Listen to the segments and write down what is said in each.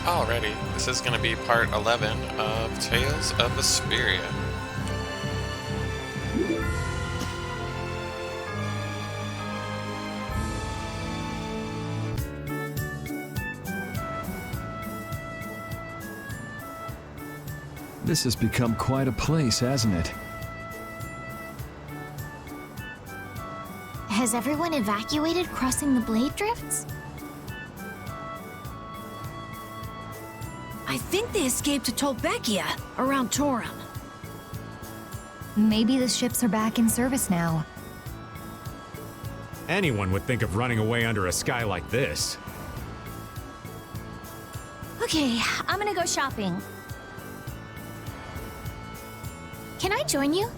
Alrighty, this is going to be part 11 of Tales of Vesperia. This has become quite a place, hasn't it? Has everyone evacuated crossing the blade drifts? I think they escaped to Tolbekia, around Torum. Maybe the ships are back in service now. Anyone would think of running away under a sky like this. Okay, I'm gonna go shopping. Can I join you?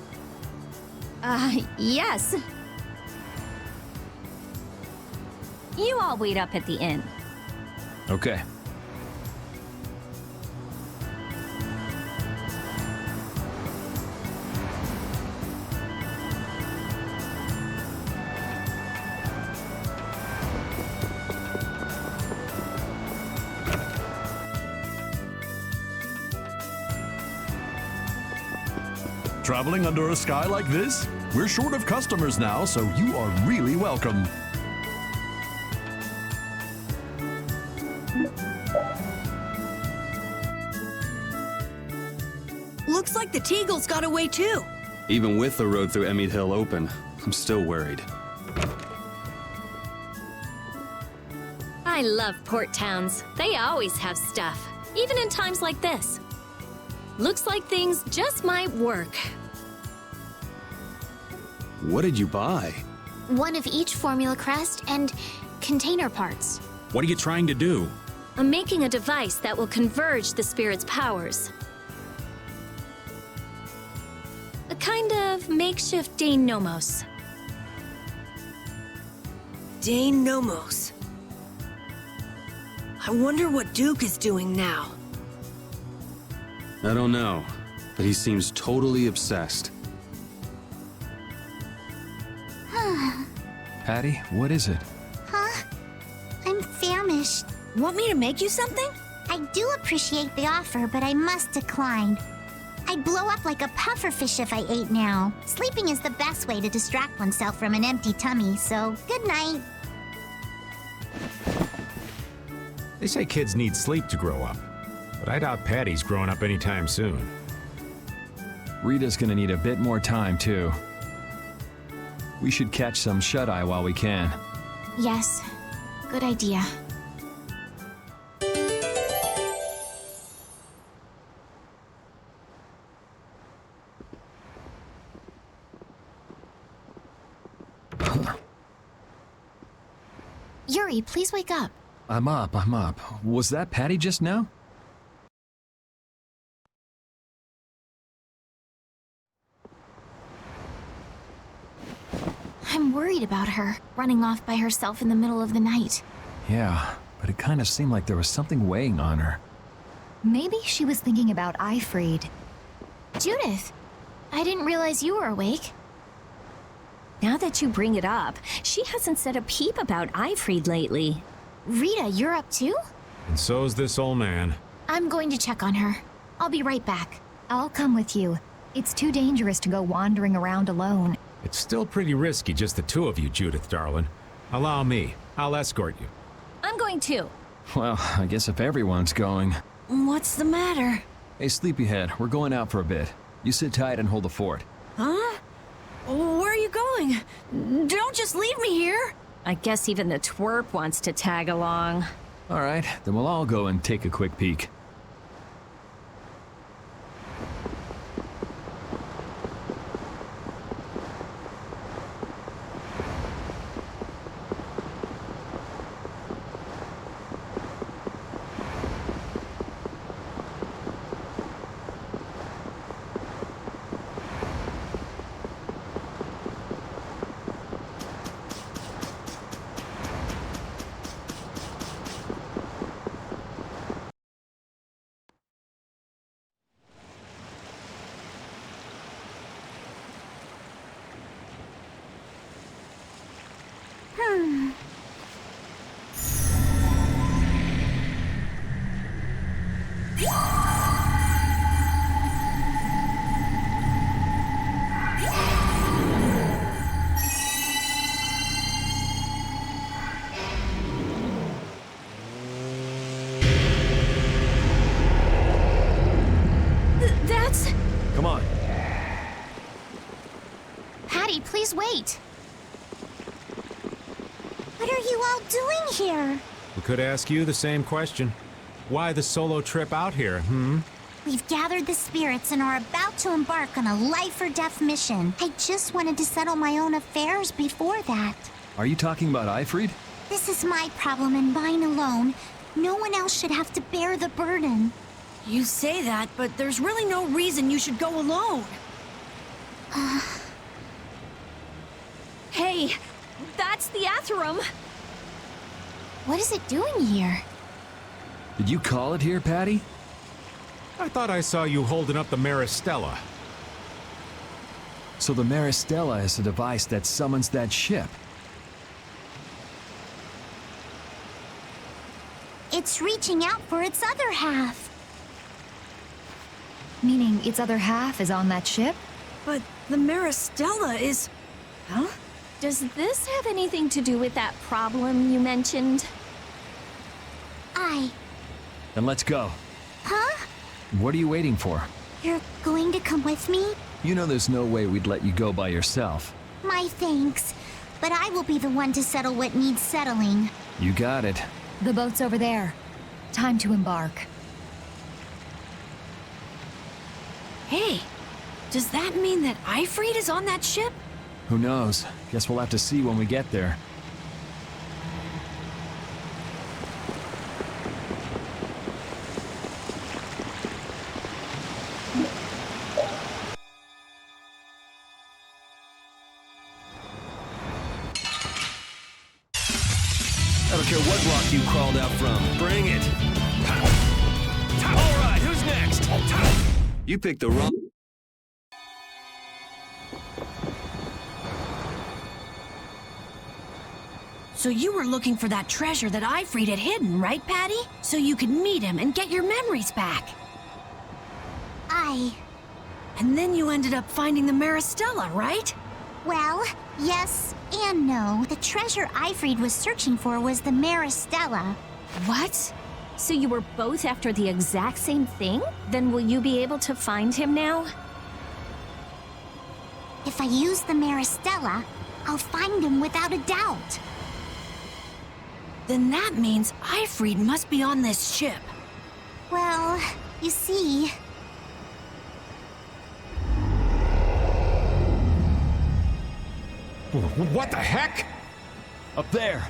Yes. You all wait up at the inn. Okay. Traveling under a sky like this? We're short of customers now, so you are really welcome. Looks like the Teagles got away too. Even with the road through Emmett Hill open, I'm still worried. I love port towns. They always have stuff, even in times like this. Looks like things just might work. What did you buy? One of each formula crest and container parts. What are you trying to do? I'm making a device that will converge the spirit's powers. A kind of makeshift Dane Nomos. Dane Nomos. I wonder what Duke is doing now. I don't know, but he seems totally obsessed. Patty, what is it? Huh? I'm famished. Want me to make you something? I do appreciate the offer, but I must decline. I'd blow up like a pufferfish if I ate now. Sleeping is the best way to distract oneself from an empty tummy, so good night. They say kids need sleep to grow up, but I doubt Patty's growing up anytime soon. Rita's gonna need a bit more time, too. We should catch some shut-eye while we can. Yes, good idea. Yuri, please wake up. I'm up. Was that Patty just now? I'm worried about her, running off by herself in the middle of the night. Yeah, but it kind of seemed like there was something weighing on her. Maybe she was thinking about Ifried. Judith, I didn't realize you were awake. Now that you bring it up, she hasn't said a peep about Ifried lately. Rita, you're up too? And so's this old man. I'm going to check on her. I'll be right back. I'll come with you. It's too dangerous to go wandering around alone. It's still pretty risky, just the two of you, Judith, darling. Allow me. I'll escort you. I'm going too. Well, I guess if everyone's going... What's the matter? Hey, Sleepyhead, we're going out for a bit. You sit tight and hold the fort. Huh? Where are you going? Don't just leave me here! I guess even the twerp wants to tag along. All right, then we'll all go and take a quick peek. wait. What are you all doing here? We could ask you the same question. Why the solo trip out here, We've gathered the spirits and are about to embark on a life-or-death mission. I just wanted to settle my own affairs before that. Are you talking about Ifrid? This is my problem and mine alone. No one else should have to bear the burden. You say that, but there's really no reason you should go alone. Hey, that's the Atherum. What is it doing here? Did you call it here, Patty? I thought I saw you holding up the Maristella. So the Maristella is a device that summons that ship. It's reaching out for its other half. Meaning its other half is on that ship? But the Maristella is... Huh? Does this have anything to do with that problem you mentioned? Then let's go. Huh? What are you waiting for? You're going to come with me? You know there's no way we'd let you go by yourself. My thanks. But I will be the one to settle what needs settling. You got it. The boat's over there. Time to embark. Hey, does that mean that Ifrid is on that ship? Who knows? Guess we'll have to see when we get there. I don't care what rock you crawled out from. Bring it. All right, who's next? You picked the wrong... So you were looking for that treasure that Ifrid had hidden, right, Patty? So you could meet him and get your memories back. And then you ended up finding the Maristella, right? Well, yes and no. The treasure Ifrid was searching for was the Maristella. What? So you were both after the exact same thing? Then will you be able to find him now? If I use the Maristella, I'll find him without a doubt. Then that means Ifrid must be on this ship. Well, you see... What the heck? Up there!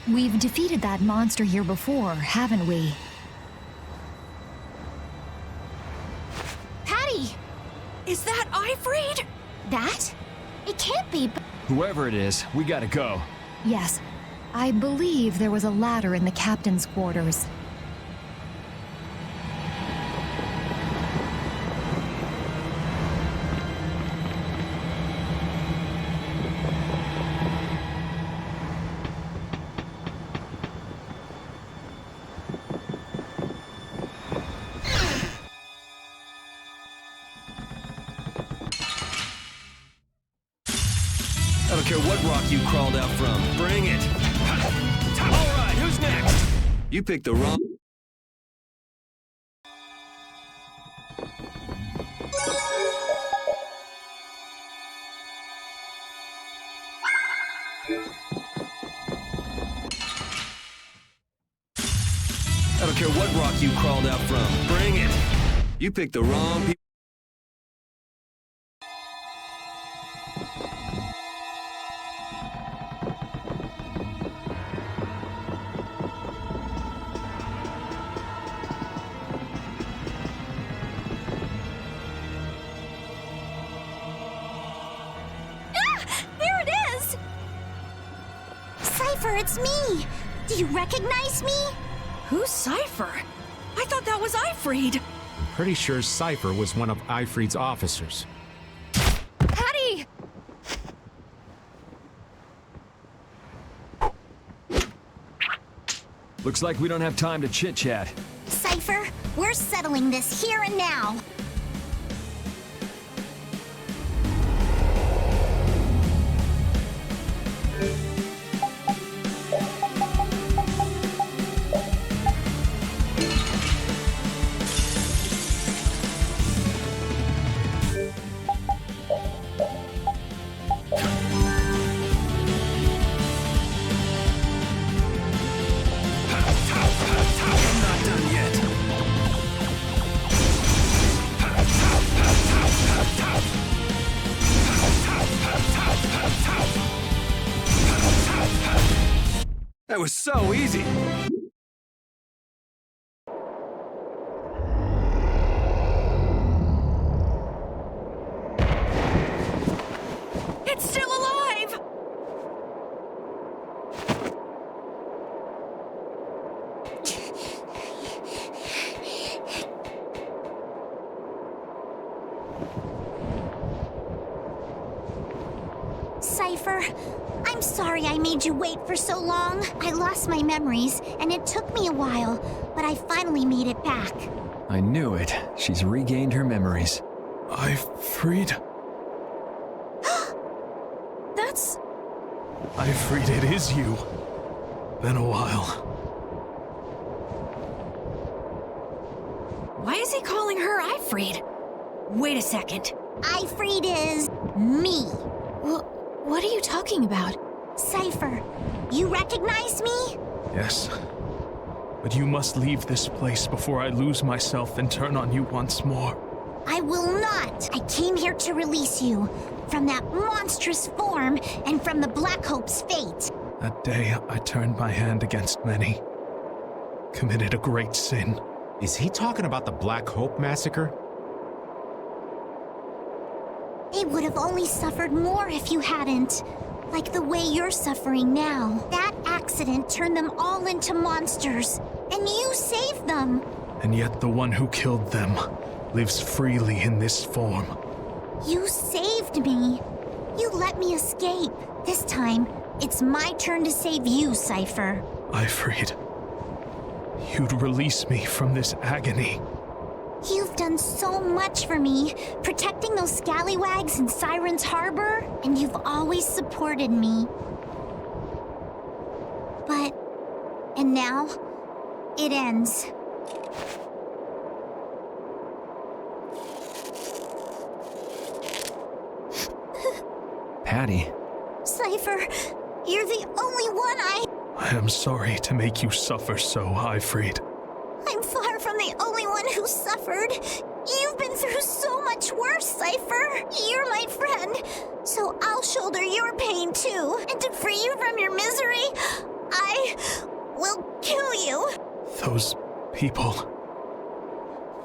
We've defeated that monster here before, haven't we? Patty! Is that Ifrid? That? It can't be, but... Whoever it is, we gotta go. Yes. I believe there was a ladder in the captain's quarters. I don't care what rock you crawled out from. Bring it. All right, who's next? You picked the wrong... I don't care what rock you crawled out from. Bring it. You picked the wrong people. There it is! Cypher, it's me! Do you recognize me? Who's Cypher? I thought that was Ifrid. I'm pretty sure Cypher was one of Ifrid's officers. Patty! Looks like we don't have time to chit-chat. Cypher, we're settling this here and now. That was so easy. It's still alive! Cypher, I'm sorry I made you wait for so long. I lost my memories, and it took me a while, but I finally made it back. I knew it. She's regained her memories. Ifrid? That's... Ifrid, it is you. Been a while. Why is he calling her Ifrid? Wait a second. Ifrid is me. What are you talking about? Cypher, you recognize me? Yes. But you must leave this place before I lose myself and turn on you once more. I will not. I came here to release you from that monstrous form and from the Black Hope's fate. That day, I turned my hand against many. Committed a great sin. Is he talking about the Black Hope massacre? They would have only suffered more if you hadn't. Like the way you're suffering now. That accident turned them all into monsters, and you saved them. And yet the one who killed them lives freely in this form. You saved me. You let me escape. This time, it's my turn to save you, Cypher. Ifrid, you'd release me from this agony. You've done so much for me, protecting those scallywags in Siren's Harbor, and you've always supported me. And now, it ends. Patty. Cypher, you're the only one I am sorry to make you suffer so, Ifrid. I'm far from the only one who suffered. You've been through so much worse, Cypher. You're my friend, so I'll shoulder your pain too. And to free you from your misery, I will kill you. Those people.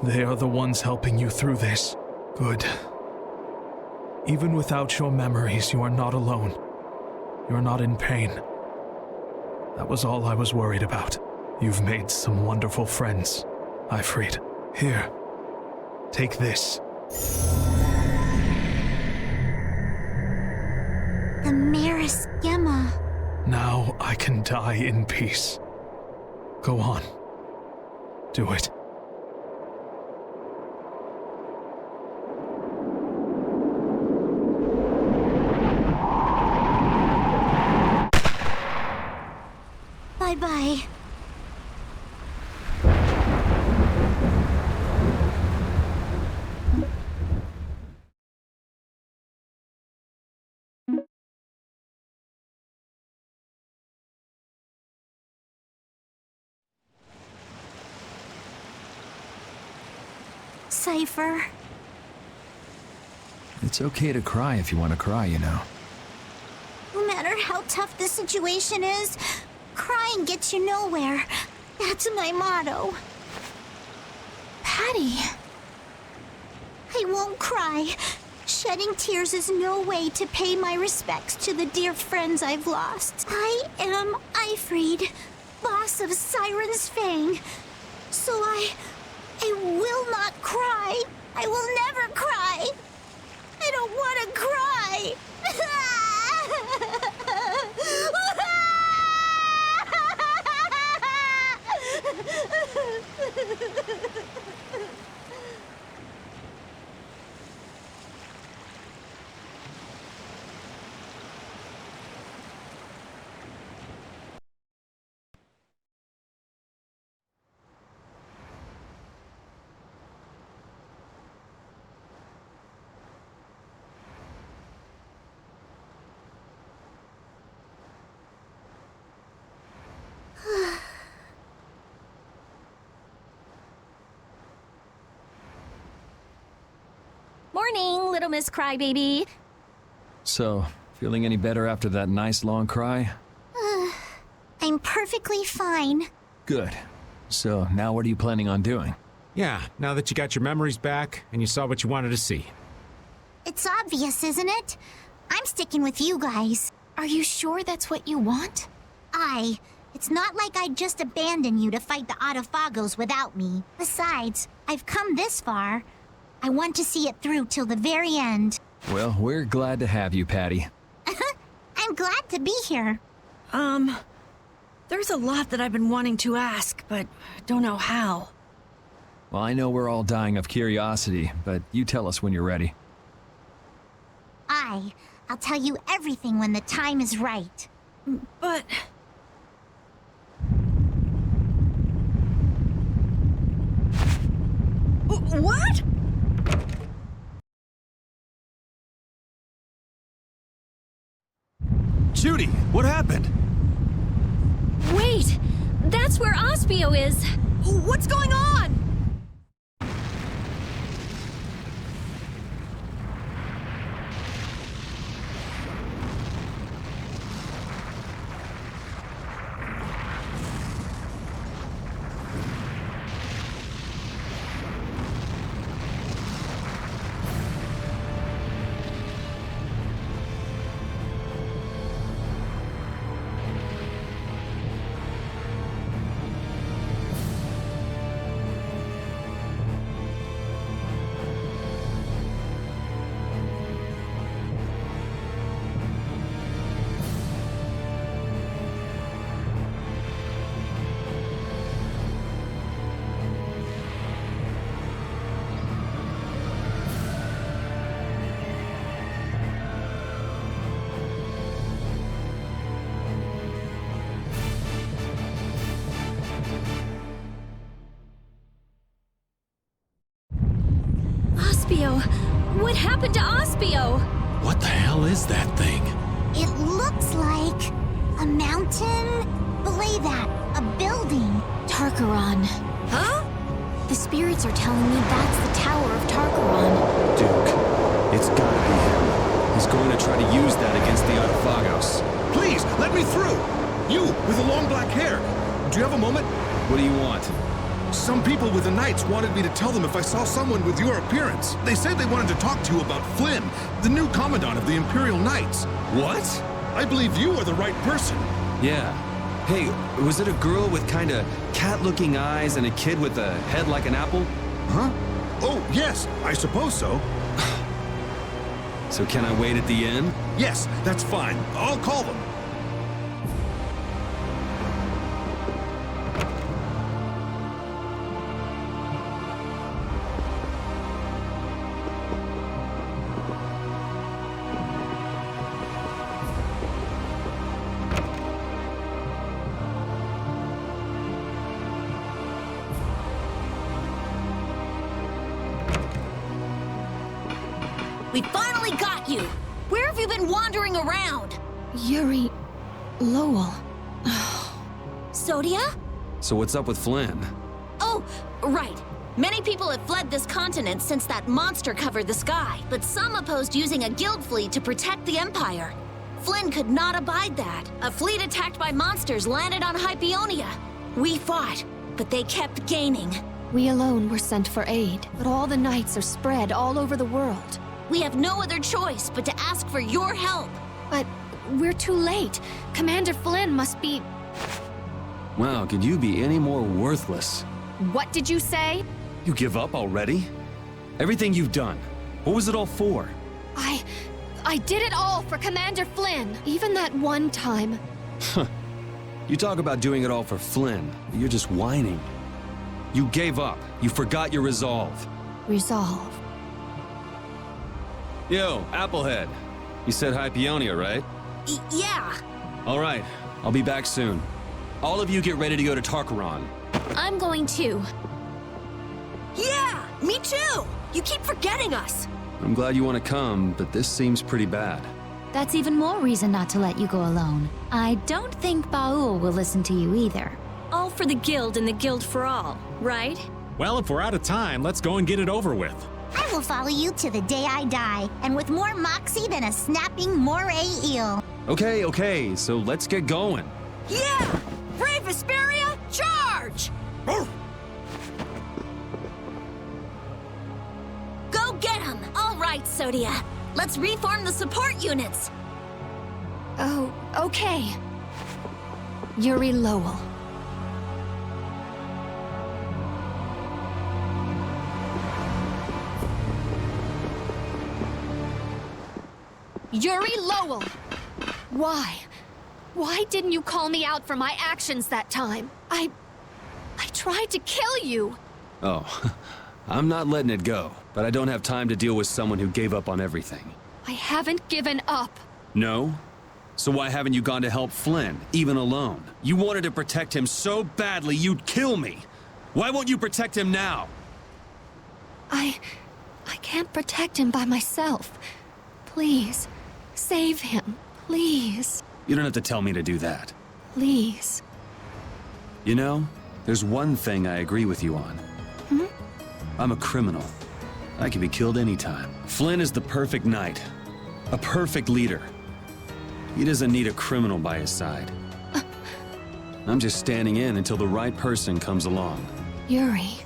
They are the ones helping you through this. Good. Even without your memories, you are not alone. You're not in pain. That was all I was worried about. You've made some wonderful friends, Ifrid. Here, take this. The Maris Gemma. Now I can die in peace. Go on. Do it. Bye-bye. Cypher. It's okay to cry if you want to cry, you know. No matter how tough the situation is, crying gets you nowhere. That's my motto. Patty. I won't cry. Shedding tears is no way to pay my respects to the dear friends I've lost. I am Ifrid, boss of Siren's Fang. So I will not cry. I will never cry. I don't want to cry. Morning, little Miss Crybaby. So, feeling any better after that nice long cry? I'm perfectly fine. Good. So, now what are you planning on doing? Yeah, now that you got your memories back and you saw what you wanted to see. It's obvious, isn't it? I'm sticking with you guys. Are you sure that's what you want? It's not like I'd just abandon you to fight the Autophagos without me. Besides, I've come this far. I want to see it through till the very end. Well, we're glad to have you, Patty. I'm glad to be here. There's a lot that I've been wanting to ask, but don't know how. Well, I know we're all dying of curiosity, but you tell us when you're ready. I'll tell you everything when the time is right. But... What? Judy, what happened? Wait! That's where Ospio is! What's going on? Ospio! What happened to Ospio? What the hell is that thing? It looks like a mountain. Belay that. A building. Tarkaron. Huh? The spirits are telling me that's the Tower of Tarkaron. Duke, it's gotta be him. He's going to try to use that against the Autophagos. Please, let me through! You, with the long black hair. Do you have a moment? What do you want? Some people with the Knights wanted me to tell them if I saw someone with your appearance. They said they wanted to talk to you about Flynn, the new commandant of the Imperial Knights. What? I believe you are the right person. Yeah. Hey, was it a girl with kinda cat-looking eyes and a kid with a head like an apple? Huh? Oh, yes, I suppose so. So can I wait at the inn? Yes, that's fine. I'll call them. We finally got you! Where have you been wandering around? Yuri... Lowell... Sodia? So what's up with Flynn? Oh, right. Many people have fled this continent since that monster covered the sky, but some opposed using a guild fleet to protect the Empire. Flynn could not abide that. A fleet attacked by monsters landed on Hypeonia. We fought, but they kept gaining. We alone were sent for aid, but all the knights are spread all over the world. We have no other choice but to ask for your help. But we're too late. Commander Flynn must be... Wow, could you be any more worthless? What did you say? You give up already? Everything you've done, what was it all for? I did it all for Commander Flynn. Even that one time. You talk about doing it all for Flynn, but you're just whining. You gave up. You forgot your resolve. Resolve. Yo, Applehead. You said Hypeonia, right? Yeah. All right, I'll be back soon. All of you get ready to go to Tarkaron. I'm going too. Yeah, me too! You keep forgetting us! I'm glad you want to come, but this seems pretty bad. That's even more reason not to let you go alone. I don't think Baul will listen to you either. All for the guild and the guild for all, right? Well, if we're out of time, let's go and get it over with. I will follow you to the day I die, and with more moxie than a snapping moray eel. Okay, so let's get going. Yeah! brave Vesperia, charge! Go get him! All right, Sodia. Let's reform the support units. Oh, okay. Yuri Lowell. Yuri Lowell! Why? Why didn't you call me out for my actions that time? I tried to kill you! Oh, I'm not letting it go, but I don't have time to deal with someone who gave up on everything. I haven't given up. No? So why haven't you gone to help Flynn, even alone? You wanted to protect him so badly you'd kill me! Why won't you protect him now? I can't protect him by myself. Please, save him, please. You don't have to tell me to do that. Please. You know, there's one thing I agree with you on. I'm a criminal. I can be killed anytime. Flynn is the perfect knight. A perfect leader. He doesn't need a criminal by his side. I'm just standing in until the right person comes along. Yuri.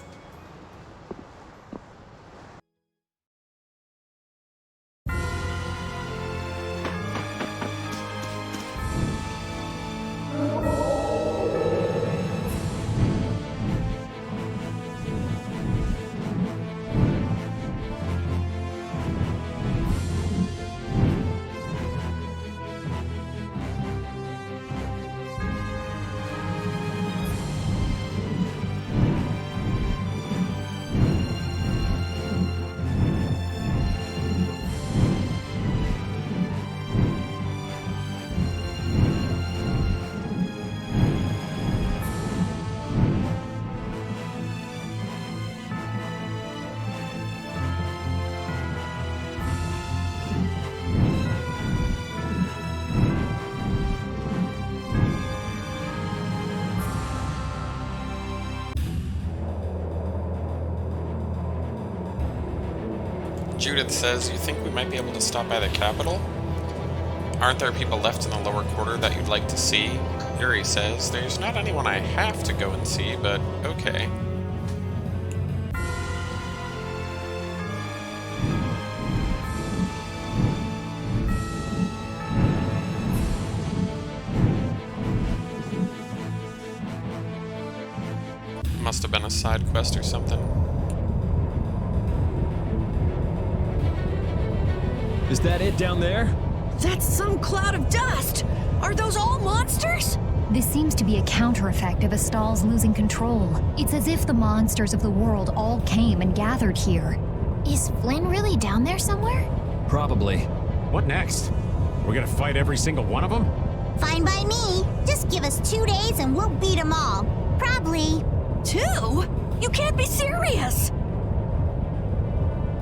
Judith says, you think we might be able to stop by the Capitol? Aren't there people left in the lower quarter that you'd like to see? Yuri says, there's not anyone I have to go and see, but okay. Must have been a side quest or something. Is that it down there? That's some cloud of dust! Are those all monsters? This seems to be a counter effect of Astal's losing control. It's as if the monsters of the world all came and gathered here. Is Flynn really down there somewhere? Probably. What next? We're gonna fight every single one of them? Fine by me. Just give us 2 days and we'll beat them all. Probably. 2? You can't be serious!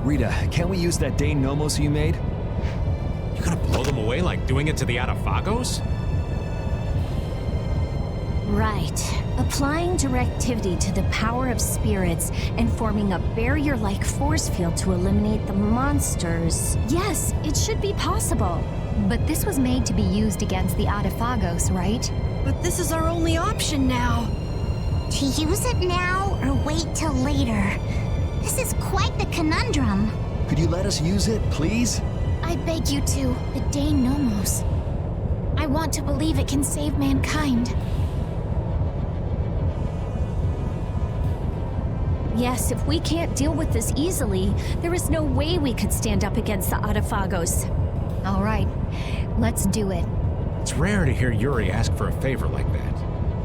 Rita, can't we use that Dane Nomos you made? You gonna blow them away like doing it to the Adafagos? Right. Applying directivity to the power of spirits and forming a barrier-like force field to eliminate the monsters. Yes, it should be possible. But this was made to be used against the Adafagos, right? But this is our only option now. To use it now or wait till later? This is quite the conundrum. Could you let us use it, please? I beg you to, the Dane Nomos. I want to believe it can save mankind. Yes, if we can't deal with this easily, there is no way we could stand up against the Adafagos. All right, let's do it. It's rare to hear Yuri ask for a favor like that.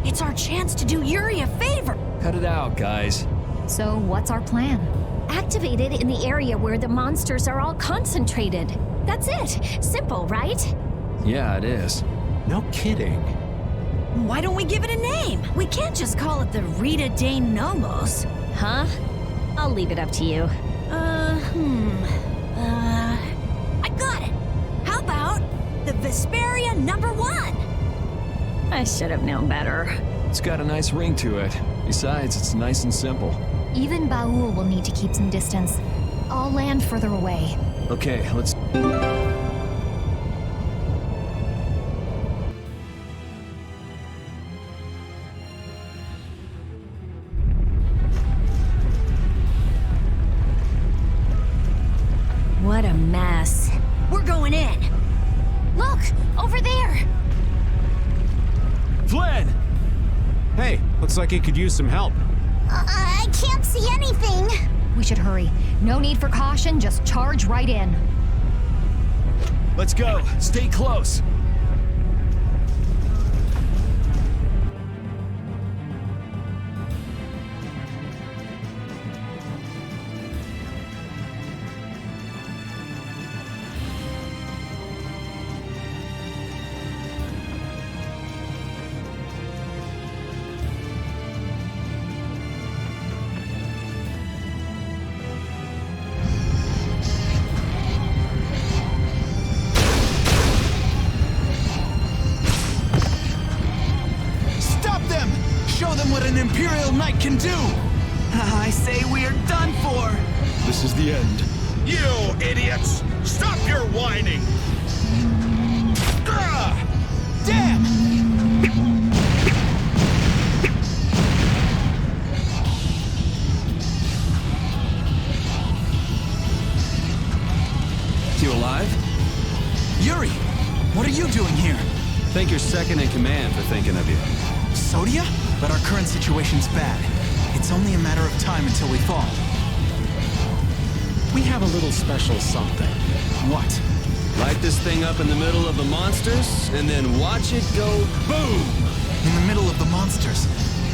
It's our chance to do Yuri a favor. Cut it out, guys. So what's our plan? Activate it in the area where the monsters are all concentrated. That's it. Simple, right? Yeah, it is. No kidding. Why don't we give it a name? We can't just call it the Rita Dane Nomos. Huh? I'll leave it up to you. I got it. How about the Vesperia #1? I should have known better. It's got a nice ring to it. Besides, it's nice and simple. Even Baul will need to keep some distance. I'll land further away. Okay, let's... Looks like it could use some help. I can't see anything. We should hurry. No need for caution, just charge right in. Let's go. Stay close. What an Imperial Knight can do! I say we are done for! This is the end. You idiots! Stop your whining! Damn! You alive? Yuri! What are you doing here? Thank your second in command for thinking of you. Sodia? But our current situation's bad. It's only a matter of time until we fall. We have a little special something. What? Light this thing up in the middle of the monsters, and then watch it go boom! In the middle of the monsters.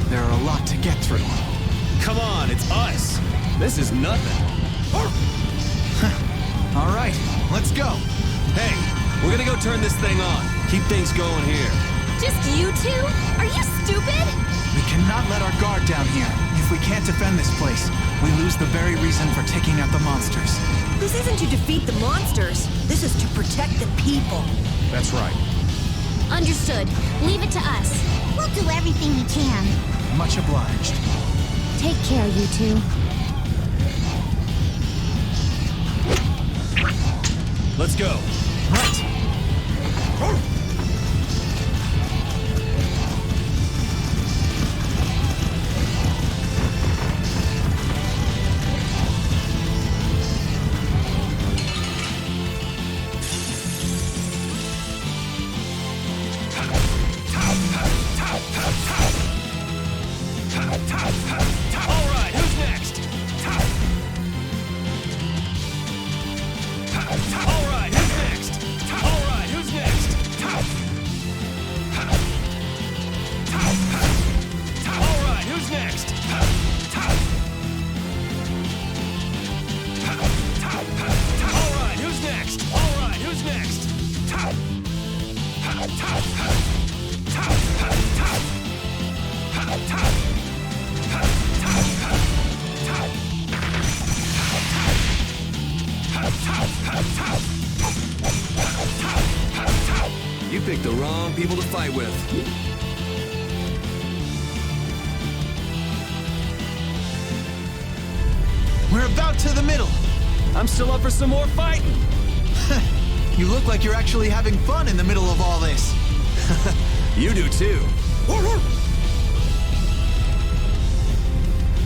There are a lot to get through. Come on, it's us! This is nothing. All right, let's go. Hey, we're gonna go turn this thing on. Keep things going here. Just you two? Are you stupid? We cannot let our guard down here. If we can't defend this place, we lose the very reason for taking out the monsters. This isn't to defeat the monsters. This is to protect the people. That's right. Understood. Leave it to us. We'll do everything we can. Much obliged. Take care, you two. Let's go. Right. You picked the wrong people to fight with. We're about to the middle. I'm still up for some more fighting. You look like you're actually having fun in the middle of all this. You do too.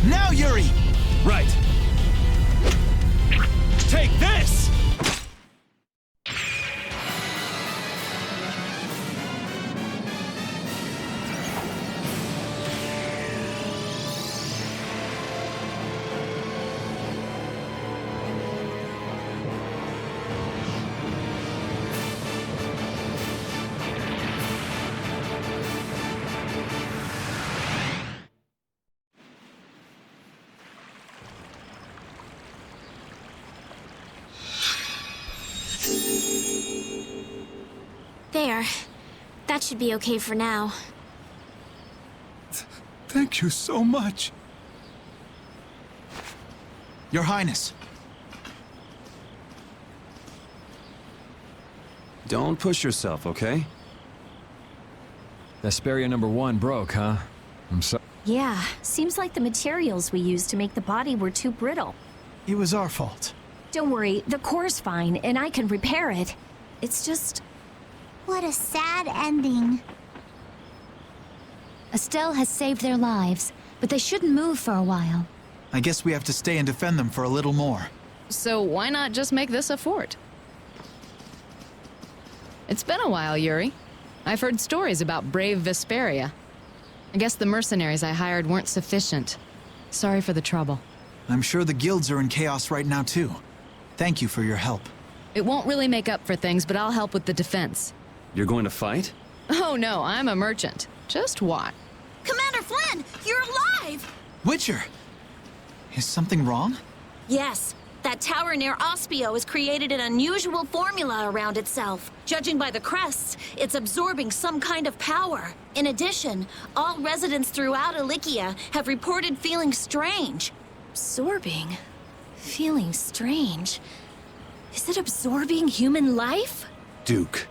Now, Yuri! Right. Take this! There. That should be okay for now. Thank you so much. Your Highness. Don't push yourself, okay? Vesperia #1 broke, huh? I'm sorry. Yeah, seems like the materials we used to make the body were too brittle. It was our fault. Don't worry, the core's fine, and I can repair it. It's just... What a sad ending. Estelle has saved their lives, but they shouldn't move for a while. I guess we have to stay and defend them for a little more. So why not just make this a fort? It's been a while, Yuri. I've heard stories about brave Vesperia. I guess the mercenaries I hired weren't sufficient. Sorry for the trouble. I'm sure the guilds are in chaos right now, too. Thank you for your help. It won't really make up for things, but I'll help with the defense. You're going to fight? Oh no, I'm a merchant. Just what? Commander Flynn, you're alive! Witcher! Is something wrong? Yes. That tower near Ospio has created an unusual formula around itself. Judging by the crests, it's absorbing some kind of power. In addition, all residents throughout Ilikia have reported feeling strange. Absorbing? Feeling strange? Is it absorbing human life? Duke.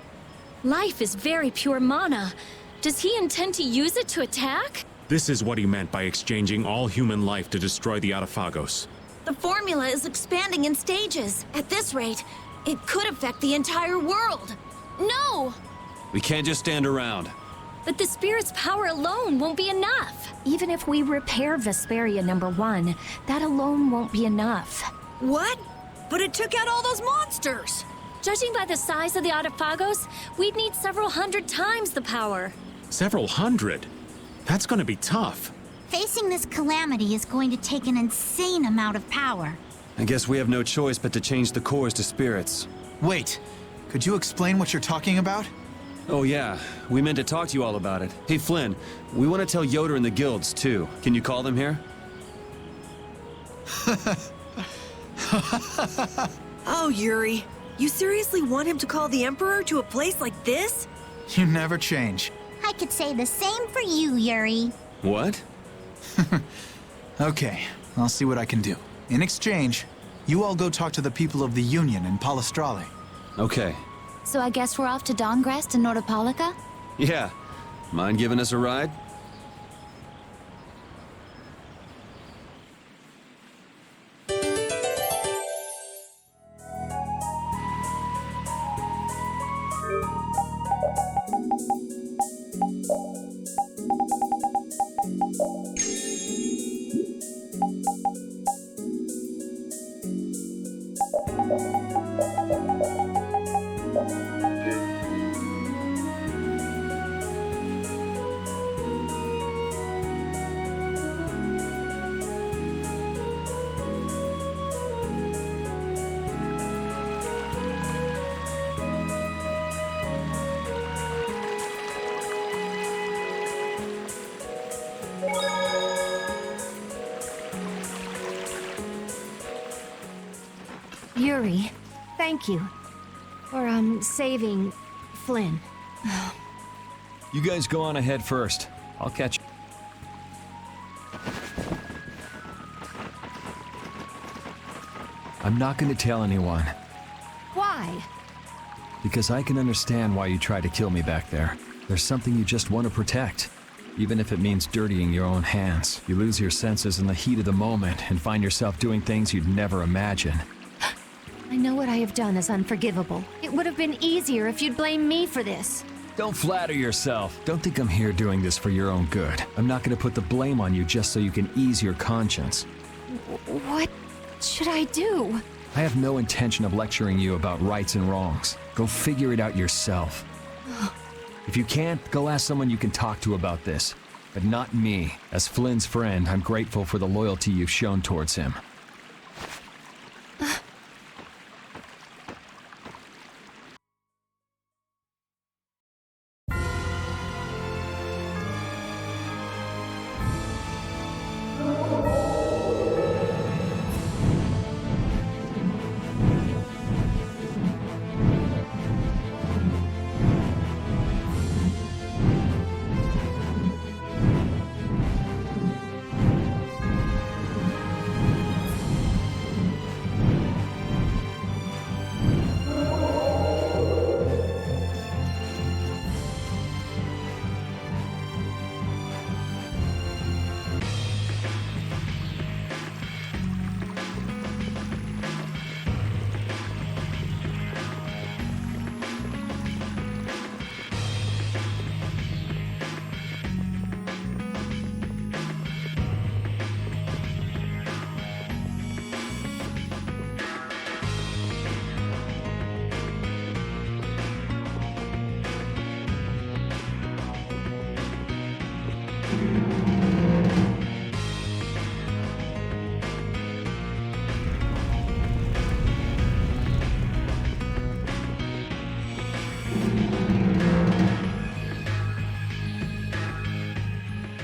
Life is very pure mana. Does he intend to use it to attack? This is what he meant by exchanging all human life to destroy the Artifagos. The formula is expanding in stages. At this rate, it could affect the entire world. No! We can't just stand around. But the spirit's power alone won't be enough. Even if we repair Vesperia #1, that alone won't be enough. What? But it took out all those monsters! Judging by the size of the Artifagos, we'd need several hundred times the power. Several hundred? That's gonna be tough. Facing this calamity is going to take an insane amount of power. I guess we have no choice but to change the cores to spirits. Wait, could you explain what you're talking about? Oh yeah, we meant to talk to you all about it. Hey Flynn, we want to tell Yoder and the guilds too. Can you call them here? Oh, Yuri. You seriously want him to call the Emperor to a place like this? You never change. I could say the same for you, Yuri. What? Okay, I'll see what I can do. In exchange, you all go talk to the people of the Union in Palestrale. Okay. So I guess we're off to Dawngrest and Nordopolica? Yeah. Mind giving us a ride? Yuri, thank you for, saving Flynn. You guys go on ahead first. I'll catch you. I'm not going to tell anyone, Why? because I can understand why you tried to kill me back there. There's something you just want to protect. Even if it means dirtying your own hands, you lose your senses in the heat of the moment and find yourself doing things you'd never imagine. I know what I have done is unforgivable. It would have been easier if you'd blame me for this. Don't flatter yourself. Don't think I'm here doing this for your own good. I'm not going to put the blame on you just so you can ease your conscience. What should I do? I have no intention of lecturing you about rights and wrongs. Go figure it out yourself. If you can't, go ask someone you can talk to about this. But not me. As Flynn's friend, I'm grateful for the loyalty you've shown towards him.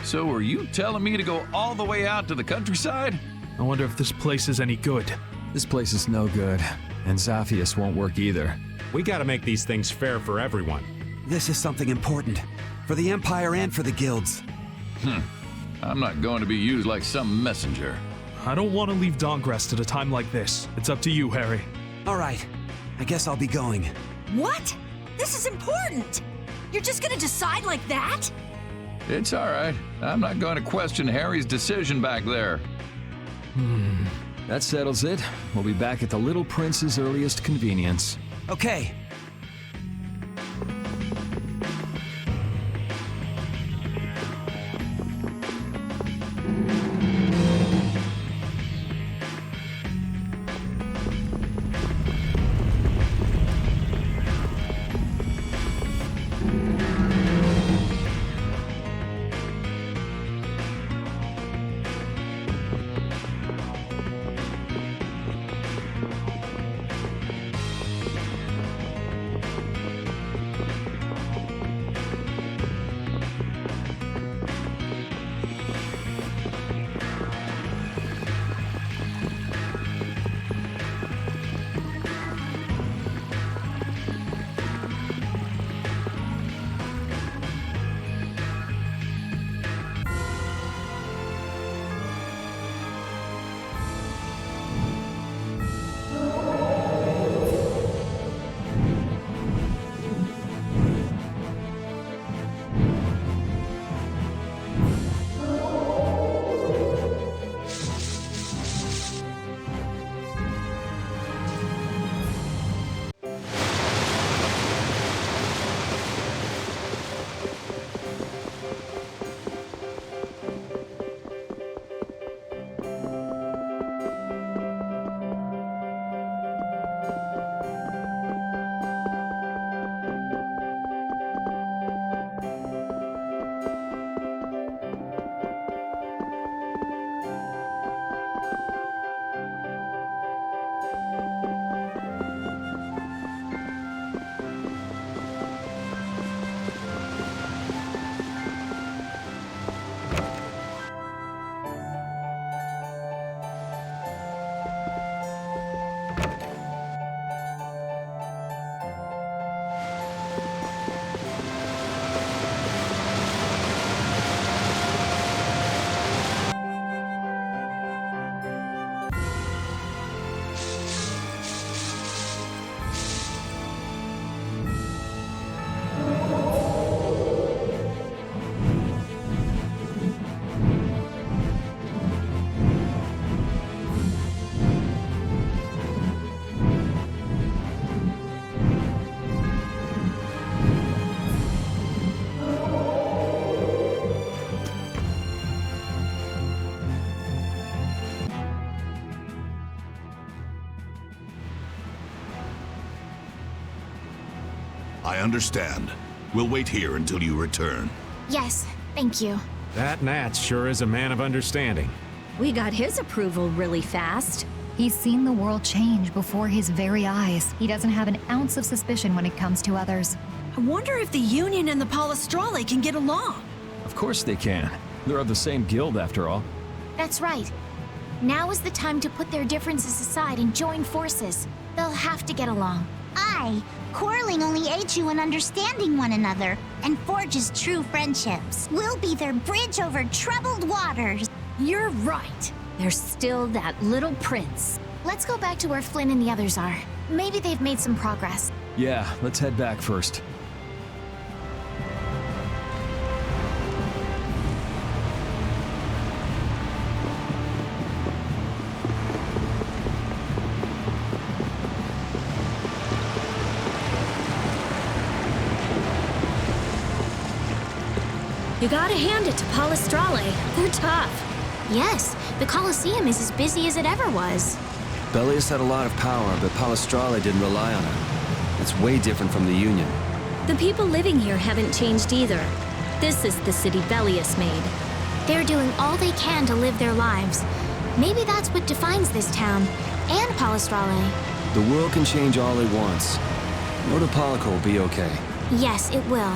So are you telling me to go all the way out to the countryside? I wonder if this place is any good. This place is no good, and Zaphius won't work either. We gotta make these things fair for everyone. This is something important. For the Empire and for the guilds. I'm not going to be used like some messenger. I don't want to leave Dawngrest at a time like this. It's up to you, Harry. All right. I guess I'll be going. What? This is important! You're just gonna decide like that? It's all right. I'm not going to question Harry's decision back there. That settles it. We'll be back at the Little Prince's earliest convenience. Okay. I understand. We'll wait here until you return. Yes, thank you. That Nat sure is a man of understanding. We got his approval really fast. He's seen the world change before his very eyes. He doesn't have an ounce of suspicion when it comes to others. I wonder if the Union and the Palestrale can get along. Of course they can. They're of the same guild, after all. That's right. Now is the time to put their differences aside and join forces. They'll have to get along. Aye, quarreling only aids you in understanding one another and forges true friendships. We'll be their bridge over troubled waters. You're right. There's still that little prince. Let's go back to where Flynn and the others are. Maybe they've made some progress. Yeah, let's head back first. You gotta hand it to Palestrale. They're tough. Yes, the Colosseum is as busy as it ever was. Bellius had a lot of power, but Palestrale didn't rely on it. It's way different from the Union. The people living here haven't changed either. This is the city Bellius made. They're doing all they can to live their lives. Maybe that's what defines this town, and Palestrale. The world can change all it wants. Notopolica will be okay. Yes, it will.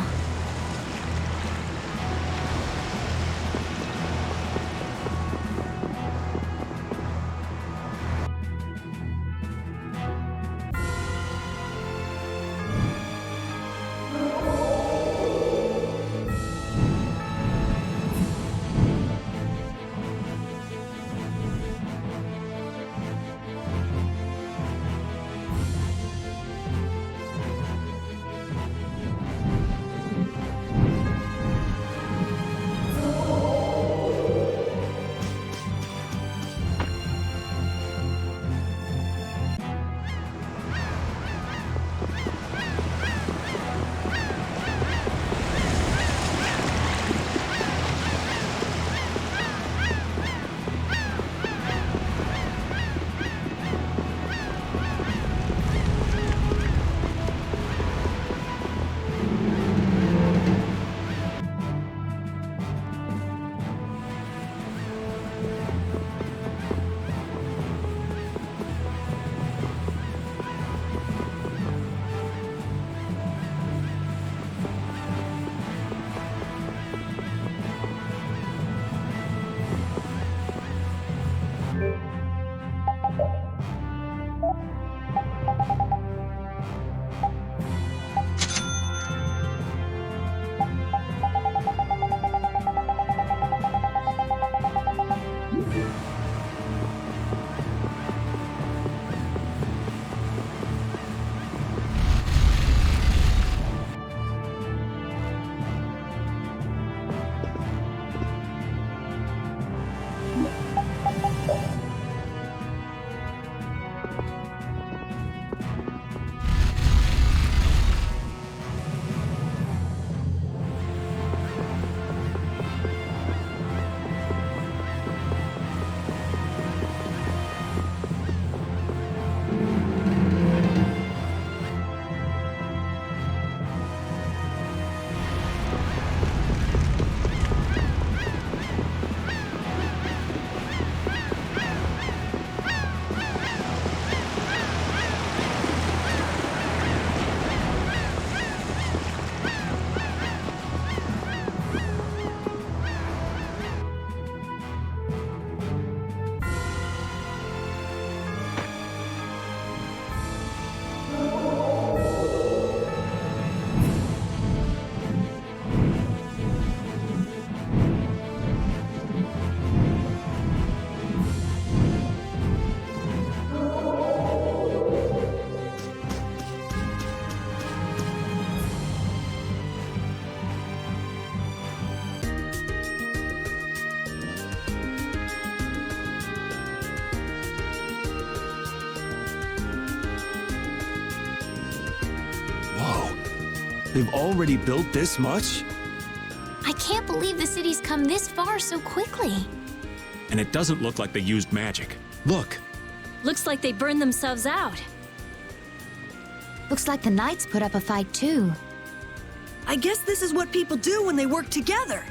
They've already built this much? I can't believe the city's come this far so quickly. And it doesn't look like they used magic. Look. Looks like they burned themselves out. Looks like the Knights put up a fight too. I guess this is what people do when they work together.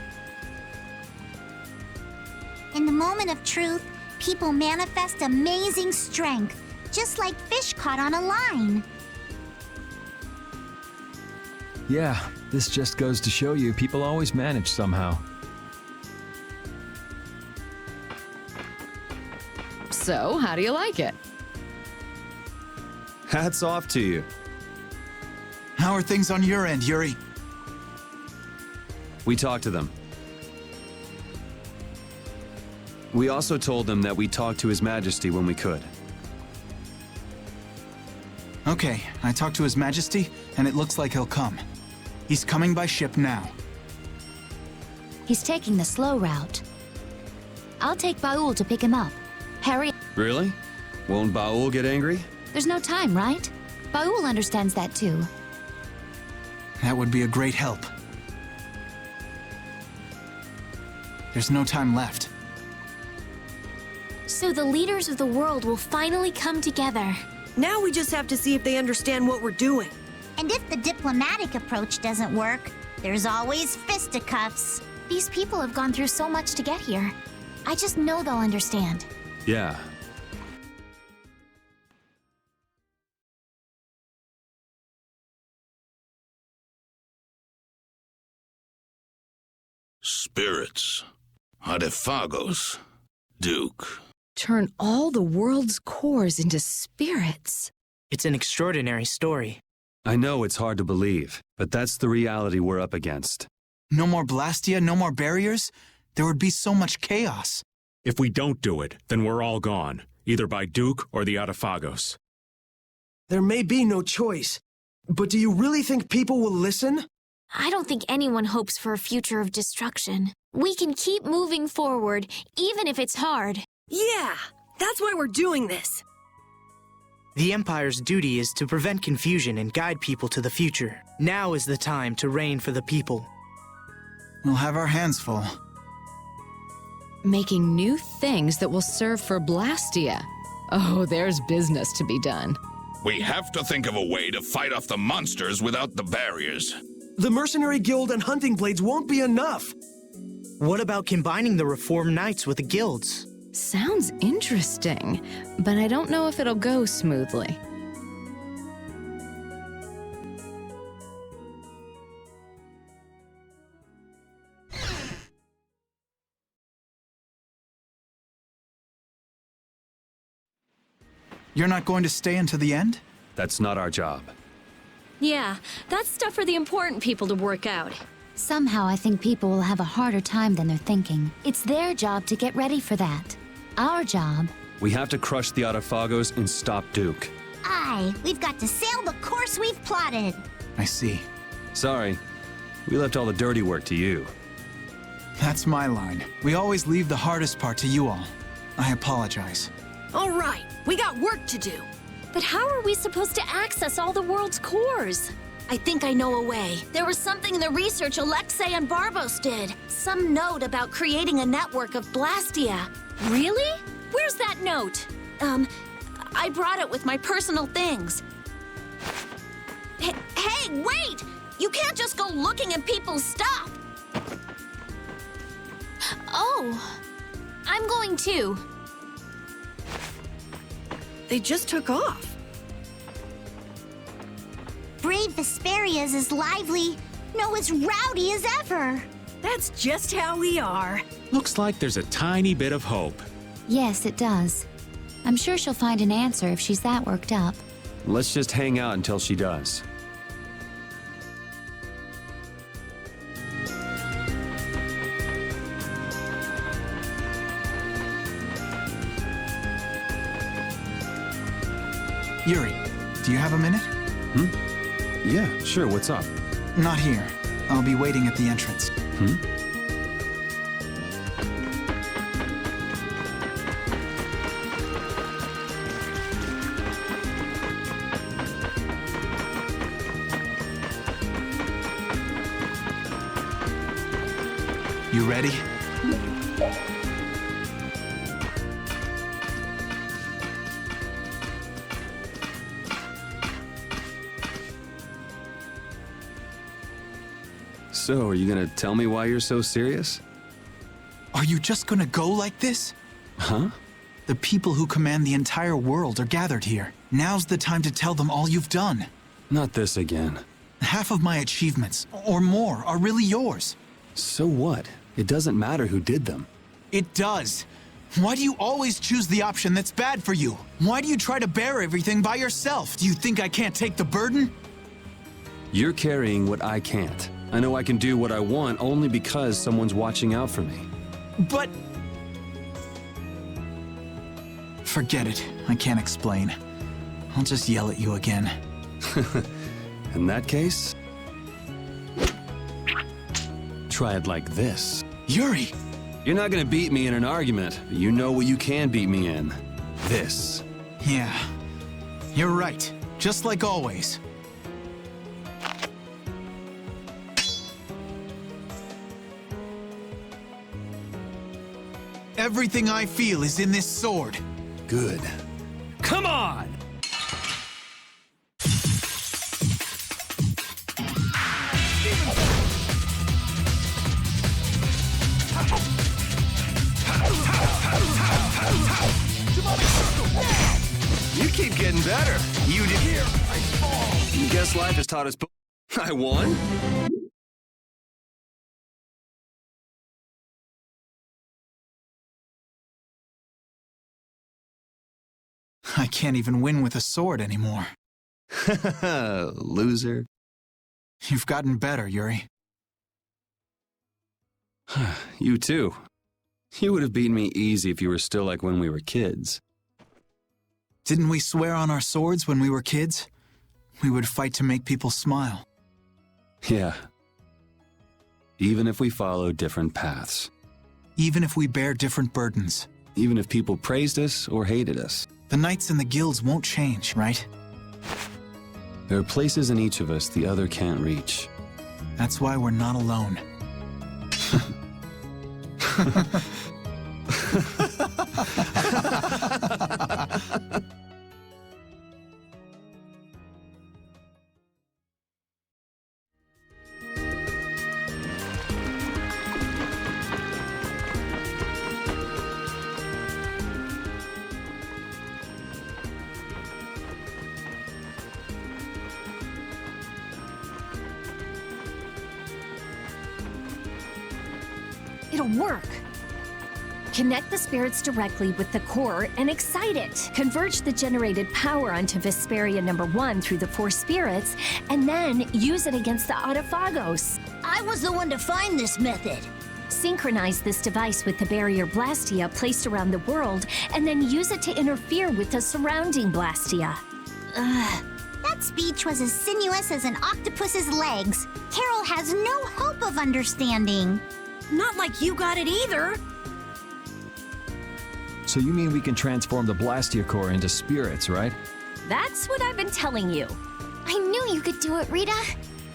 In the moment of truth, people manifest amazing strength, just like fish caught on a line. Yeah, this just goes to show you people always manage somehow. So, how do you like it? Hats off to you. How are things on your end, Yuri? We talked to them. We also told them that we'd talk to His Majesty when we could. Okay, I talked to His Majesty, and it looks like he'll come. He's coming by ship now. He's taking the slow route. I'll take Baul to pick him up. Harry... Really? Won't Baul get angry? There's no time, right? Baul understands that too. That would be a great help. There's no time left. So the leaders of the world will finally come together. Now we just have to see if they understand what we're doing. And if the diplomatic approach doesn't work, there's always fisticuffs. These people have gone through so much to get here. I just know they'll understand. Yeah. Spirits. Adefagos. Duke. Turn all the world's cores into spirits. It's an extraordinary story. I know it's hard to believe, but that's the reality we're up against. No more Blastia, no more barriers? There would be so much chaos. If we don't do it, then we're all gone, either by Duke or the Adefagos. There may be no choice, but do you really think people will listen? I don't think anyone hopes for a future of destruction. We can keep moving forward, even if it's hard. Yeah, that's why we're doing this. The Empire's duty is to prevent confusion and guide people to the future. Now is the time to reign for the people. We'll have our hands full. Making new things that will serve for Blastia. Oh, there's business to be done. We have to think of a way to fight off the monsters without the barriers. The Mercenary Guild and Hunting Blades won't be enough. What about combining the Reformed Knights with the guilds? Sounds interesting, but I don't know if it'll go smoothly. You're not going to stay until the end? That's not our job. Yeah, that's stuff for the important people to work out. Somehow I think people will have a harder time than they're thinking. It's their job to get ready for that. Our job... We have to crush the Adefagos and stop Duke. Aye, we've got to sail the course we've plotted. I see. Sorry, we left all the dirty work to you. That's my line. We always leave the hardest part to you all. I apologize. All right, we got work to do. But how are we supposed to access all the world's cores? I think I know a way. There was something in the research Alexei and Barbos did. Some note about creating a network of Blastia. Really? Where's that note? I brought it with my personal things. Hey, wait! You can't just go looking at people's stuff! Oh, I'm going too. They just took off. Brave Vesperia is as lively, no, as rowdy as ever. That's just how we are. Looks like there's a tiny bit of hope. Yes, it does. I'm sure she'll find an answer if she's that worked up. Let's just hang out until she does. Yuri, do you have a minute? Yeah, sure, what's up? Not here. I'll be waiting at the entrance. You ready? So, are you gonna tell me why you're so serious? Are you just gonna go like this? Huh? The people who command the entire world are gathered here. Now's the time to tell them all you've done. Not this again. Half of my achievements, or more, are really yours. So what? It doesn't matter who did them. It does. Why do you always choose the option that's bad for you? Why do you try to bear everything by yourself? Do you think I can't take the burden? You're carrying what I can't. I know I can do what I want only because someone's watching out for me. But... Forget it. I can't explain. I'll just yell at you again. In that case... try it like this. Yuri! You're not gonna beat me in an argument, but you know what you can beat me in. This. Yeah. You're right. Just like always. Everything I feel is in this sword. Good. Come on! You keep getting better. You did here. I fall. Guess life has taught us. I won? I can't even win with a sword anymore. Loser. You've gotten better, Yuri. You too. You would have beaten me easy if you were still like when we were kids. Didn't we swear on our swords when we were kids? We would fight to make people smile. Yeah. Even if we follow different paths. Even if we bear different burdens. Even if people praised us or hated us. The knights and the guilds won't change, right? There are places in each of us the other can't reach. That's why we're not alone. It'll work. Connect the spirits directly with the core and excite it. Converge the generated power onto Vesperia #1 through the 4 spirits, and then use it against the Autophagos. I was the one to find this method. Synchronize this device with the barrier Blastia placed around the world, and then use it to interfere with the surrounding Blastia. That speech was as sinuous as an octopus's legs. Carol has no hope of understanding. Not like you got it either. So you mean we can transform the Blastia core into spirits, right? That's what I've been telling you. I knew you could do it, Rita.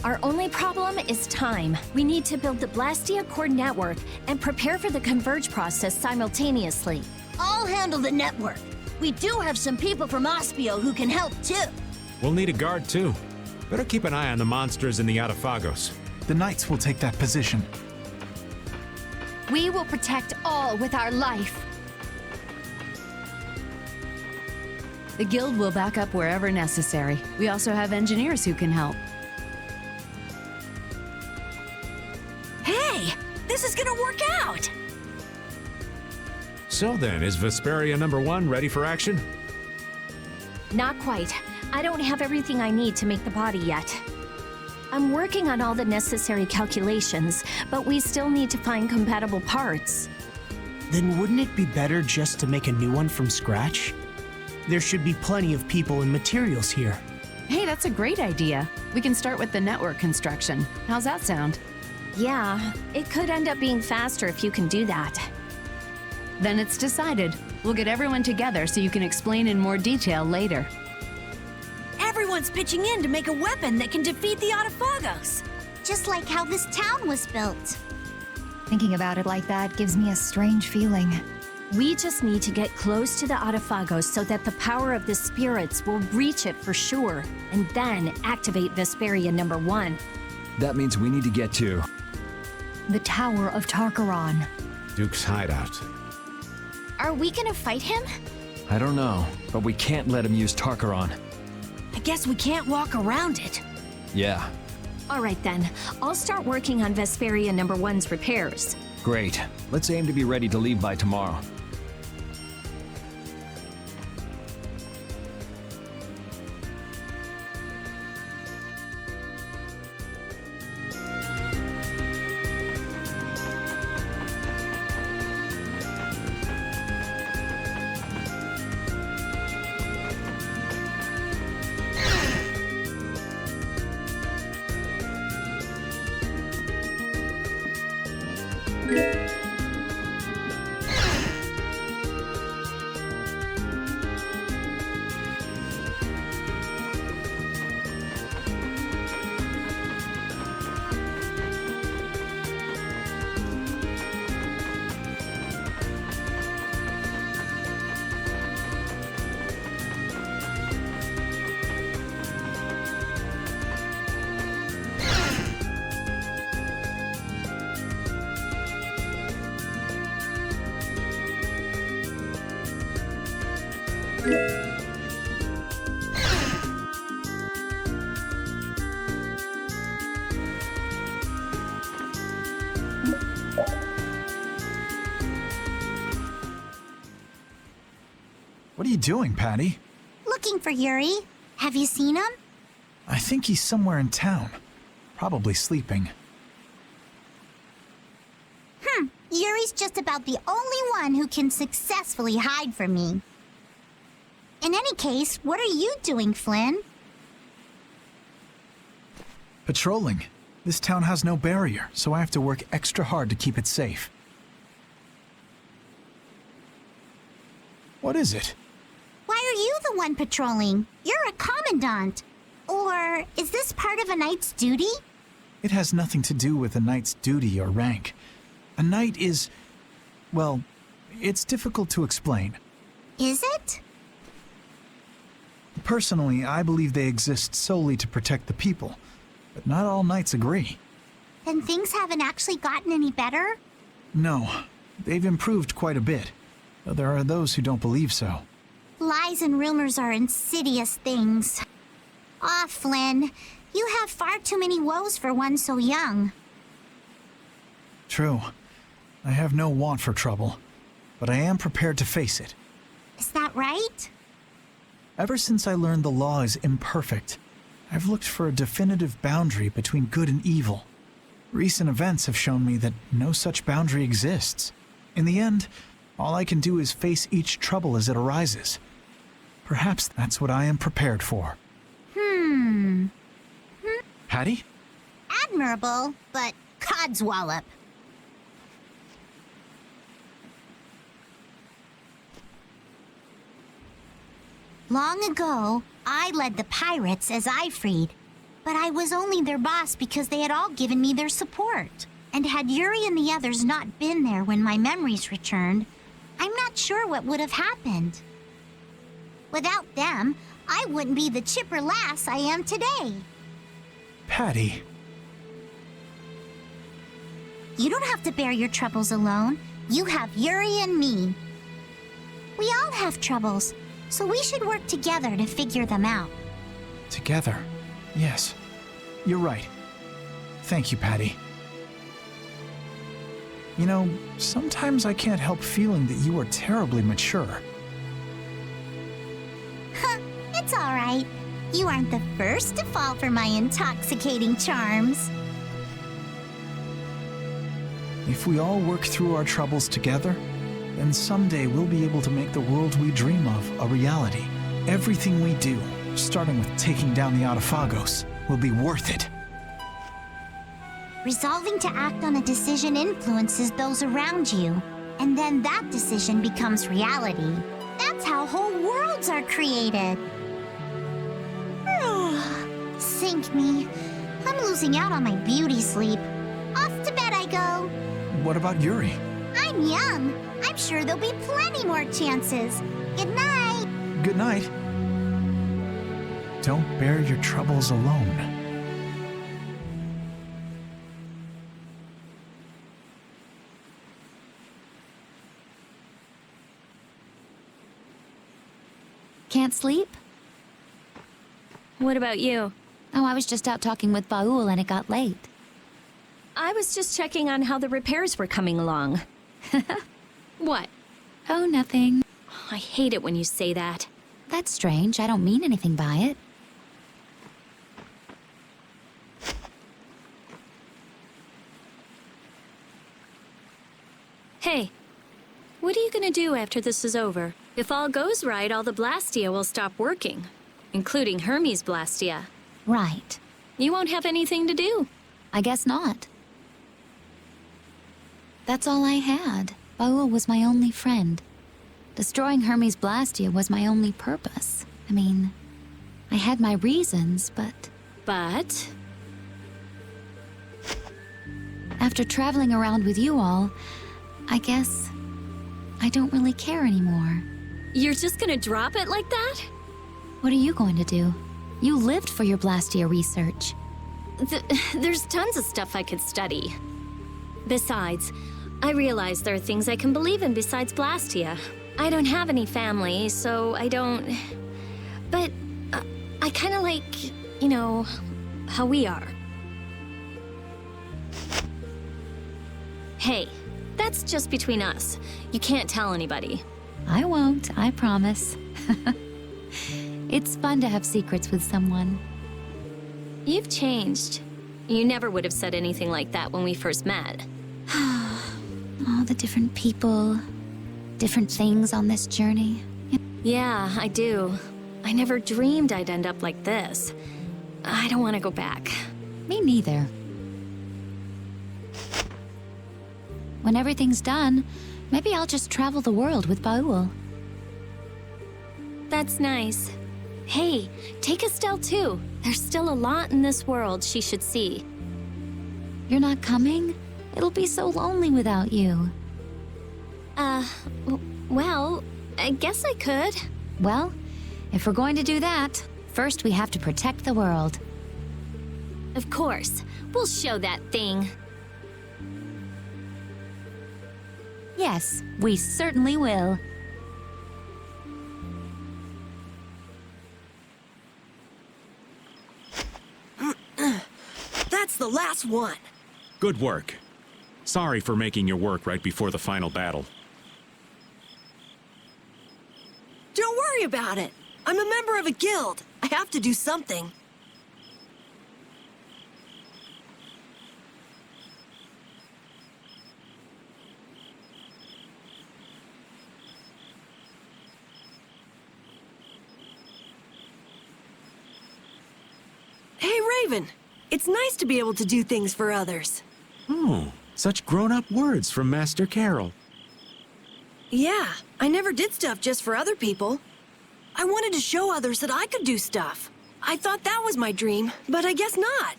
Our only problem is time. We need to build the Blastia core network and prepare for the Converge process simultaneously. I'll handle the network. We do have some people from Ospio who can help too. We'll need a guard too. Better keep an eye on the monsters in the Autophagos. The knights will take that position. We will protect all with our life. The guild will back up wherever necessary. We also have engineers who can help. Hey, this is gonna work out! So then, is Vesperia #1 ready for action? Not quite. I don't have everything I need to make the body yet. I'm working on all the necessary calculations, but we still need to find compatible parts. Then wouldn't it be better just to make a new one from scratch? There should be plenty of people and materials here. Hey, that's a great idea. We can start with the network construction. How's that sound? Yeah, it could end up being faster if you can do that. Then it's decided. We'll get everyone together so you can explain in more detail later. Everyone's pitching in to make a weapon that can defeat the Autophagos. Just like how this town was built. Thinking about it like that gives me a strange feeling. We just need to get close to the Autophagos so that the power of the spirits will reach it for sure, and then activate Vesperia number 1. That means we need to get to the Tower of Tarkaron. Duke's hideout. Are we gonna fight him? I don't know, but we can't let him use Tarkaron. I guess we can't walk around it. Yeah. All right then, I'll start working on Vesperia number 1's repairs. Great. Let's aim to be ready to leave by tomorrow. What are you doing, Patty? Looking for Yuri. Have you seen him? I think he's somewhere in town. Probably sleeping. Yuri's just about the only one who can successfully hide from me. In any case, what are you doing, Flynn? Patrolling. This town has no barrier, so I have to work extra hard to keep it safe. What is it? Why are you the one patrolling? You're a commandant. Or is this part of a knight's duty? It has nothing to do with a knight's duty or rank. A knight is... well, it's difficult to explain. Is it? Personally, I believe they exist solely to protect the people, but not all knights agree. Then things haven't actually gotten any better? No, they've improved quite a bit, though there are those who don't believe so. Lies and rumors are insidious things. Ah, Flynn, you have far too many woes for one so young. True. I have no want for trouble, but I am prepared to face it. Is that right? Ever since I learned the law is imperfect, I've looked for a definitive boundary between good and evil. Recent events have shown me that no such boundary exists. In the end, all I can do is face each trouble as it arises. Perhaps that's what I am prepared for. Hattie? Admirable, but codswallop. Long ago, I led the pirates as I freed, but I was only their boss because they had all given me their support. And had Yuri and the others not been there when my memories returned, I'm not sure what would have happened. Without them, I wouldn't be the chipper lass I am today. Patty. You don't have to bear your troubles alone. You have Yuri and me. We all have troubles, so we should work together to figure them out. Together? Yes. You're right. Thank you, Patty. You know, sometimes I can't help feeling that you are terribly mature. It's all right. You aren't the first to fall for my intoxicating charms. If we all work through our troubles together, then someday we'll be able to make the world we dream of a reality. Everything we do, starting with taking down the Autophagos, will be worth it. Resolving to act on a decision influences those around you, and then that decision becomes reality. That's how whole worlds are created. Sink me. I'm losing out on my beauty sleep. Off to bed I go. what about Yuri? I'm young. I'm sure there'll be plenty more chances. Good night. Good night. Don't bear your troubles alone. Can't sleep? What about you? Oh, I was just out talking with Baul and it got late. I was just checking on how the repairs were coming along. What? Oh, nothing. I hate it when you say that. That's strange. I don't mean anything by it. Hey, what are you gonna do after this is over? If all goes right, all the Blastia will stop working, including Hermes Blastia. Right. You won't have anything to do. I guess not. That's all I had. Baul was my only friend. Destroying Hermes Blastia was my only purpose. I mean, I had my reasons, but... But? After traveling around with you all, I guess I don't really care anymore. You're just gonna drop it like that? What are you going to do? You lived for your Blastia research. There's tons of stuff I could study. Besides, I realize there are things I can believe in besides Blastia. I don't have any family, so I don't... But I kinda like, you know, how we are. Hey, that's just between us. You can't tell anybody. I won't, I promise. It's fun to have secrets with someone. You've changed. You never would have said anything like that when we first met. All the different people, different things on this journey. Yeah, I do. I never dreamed I'd end up like this. I don't want to go back. Me neither. When everything's done, maybe I'll just travel the world with Baul. That's nice. Hey, take Estelle too. There's still a lot in this world she should see. You're not coming? It'll be so lonely without you. Well, I guess I could. Well, if we're going to do that, first we have to protect the world. Of course. We'll show that thing. Yes, we certainly will. That's the last one. Good work. Sorry for making your work right before the final battle. Don't worry about it. I'm a member of a guild. I have to do something. Hey, Raven. It's nice to be able to do things for others. Oh, such grown-up words from Master Carol. Yeah, I never did stuff just for other people. I wanted to show others that I could do stuff. I thought that was my dream, but I guess not.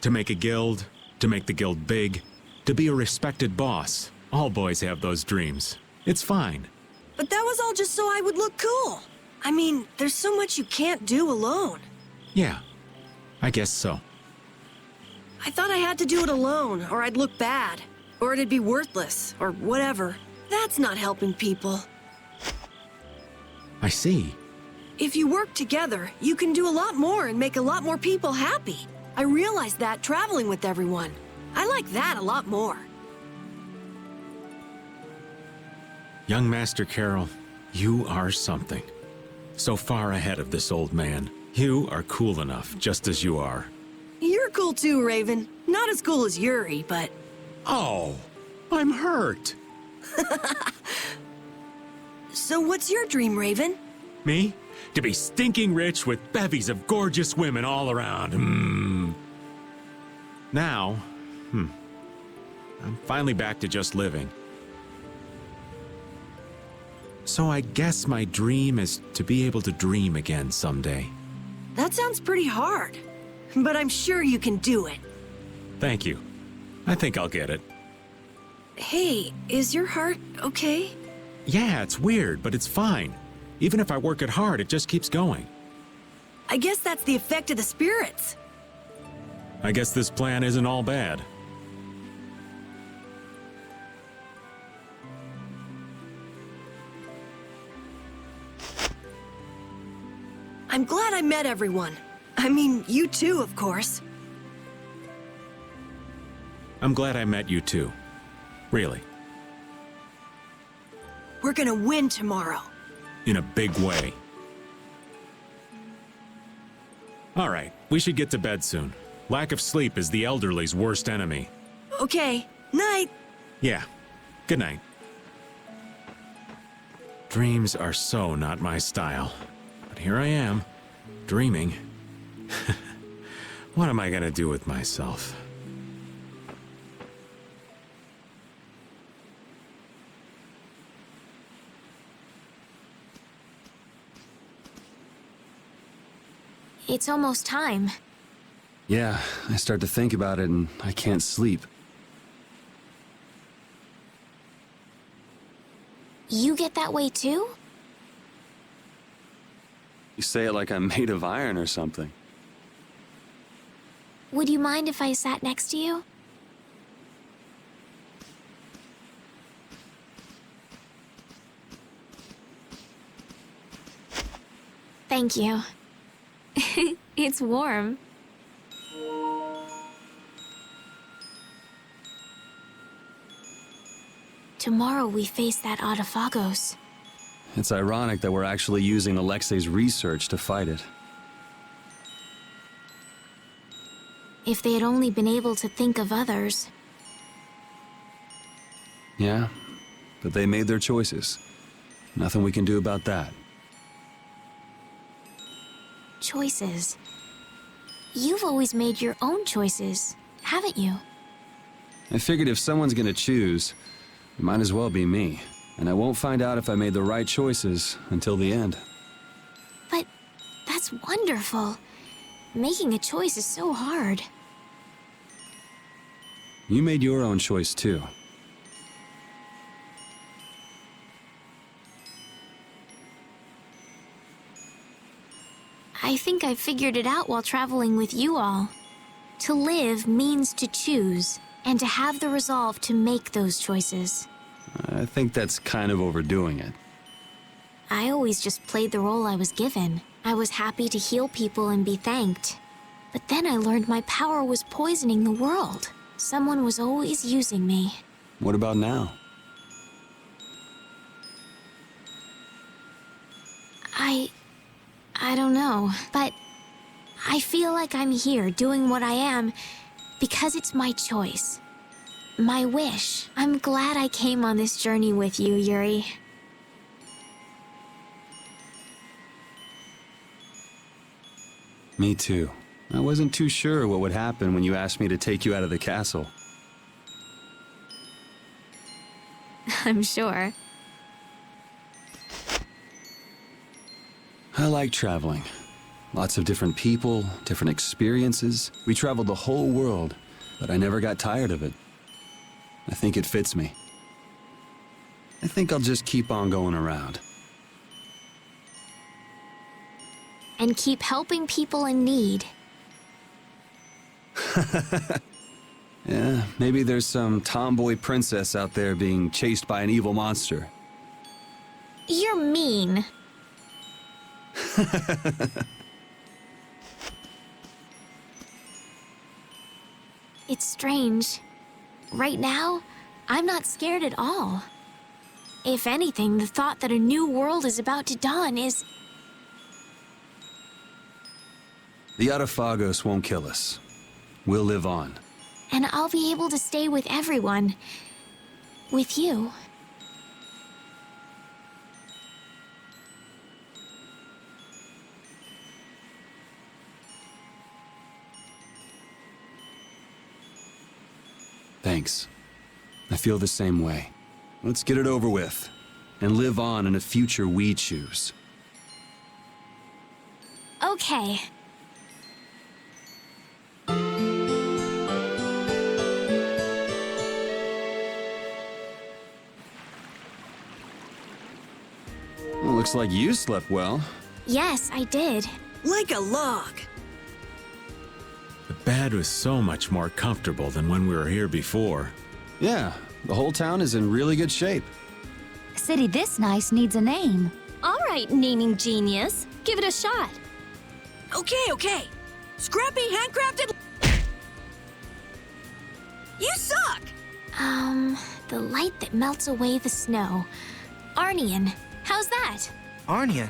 To make a guild, to make the guild big, to be a respected boss. All boys have those dreams. It's fine. But that was all just so I would look cool. I mean, there's so much you can't do alone. Yeah, I guess so. I thought I had to do it alone, or I'd look bad. Or it'd be worthless, or whatever. That's not helping people. I see. If you work together, you can do a lot more and make a lot more people happy. I realized that traveling with everyone. I like that a lot more. Young Master Carol, you are something. So far ahead of this old man. You are cool enough, just as you are. You're cool too, Raven. Not as cool as Yuri, but... Oh, I'm hurt. So what's your dream, Raven? Me? To be stinking rich with bevies of gorgeous women all around. Now, I'm finally back to just living. So I guess my dream is to be able to dream again someday. That sounds pretty hard. But I'm sure you can do it. Thank you. I think I'll get it. Hey, is your heart okay? Yeah, it's weird, but it's fine. Even if I work it hard, it just keeps going. I guess that's the effect of the spirits. I guess this plan isn't all bad. I'm glad I met everyone. I mean, you too, of course. I'm glad I met you too. Really. We're gonna win tomorrow. In a big way. All right, we should get to bed soon. Lack of sleep is the elderly's worst enemy. Okay, night. Yeah, good night. Dreams are so not my style. But here I am, dreaming. What am I gonna do with myself? It's almost time. Yeah, I start to think about it and I can't sleep. You get that way too? You say it like I'm made of iron or something. Would you mind if I sat next to you? Thank you. It's warm. Tomorrow we face that Autophagos. It's ironic that we're actually using Alexei's research to fight it. If they had only been able to think of others. Yeah, but they made their choices. Nothing we can do about that. Choices. You've always made your own choices, haven't you? I figured if someone's gonna choose, it might as well be me. And I won't find out if I made the right choices until the end. But that's wonderful. Making a choice is so hard. You made your own choice too. I think I figured it out while traveling with you all. To live means to choose, and to have the resolve to make those choices. I think that's kind of overdoing it. I always just played the role I was given. I was happy to heal people and be thanked. But then I learned my power was poisoning the world. Someone was always using me. What about now? I don't know, but I feel like I'm here doing what I am because it's my choice. My wish. I'm glad I came on this journey with you, Yuri. Me too. I wasn't too sure what would happen when you asked me to take you out of the castle. I'm sure. I like traveling. Lots of different people, different experiences. We traveled the whole world, but I never got tired of it. I think it fits me. I think I'll just keep on going around. And keep helping people in need. Yeah, maybe there's some tomboy princess out there being chased by an evil monster. You're mean. It's strange. Right now, I'm not scared at all. If anything, the thought that a new world is about to dawn is... The Autophagos won't kill us. We'll live on. And I'll be able to stay with everyone. With you. Thanks. I feel the same way. Let's get it over with, and live on in a future we choose. Okay. Well, looks like you slept well. Yes, I did. Like a log. The bed was so much more comfortable than when we were here before. Yeah, the whole town is in really good shape. A city this nice needs a name. All right, naming genius. Give it a shot. Okay. Scrappy handcrafted... You suck! The light that melts away the snow. Arnian. How's that? Arnian.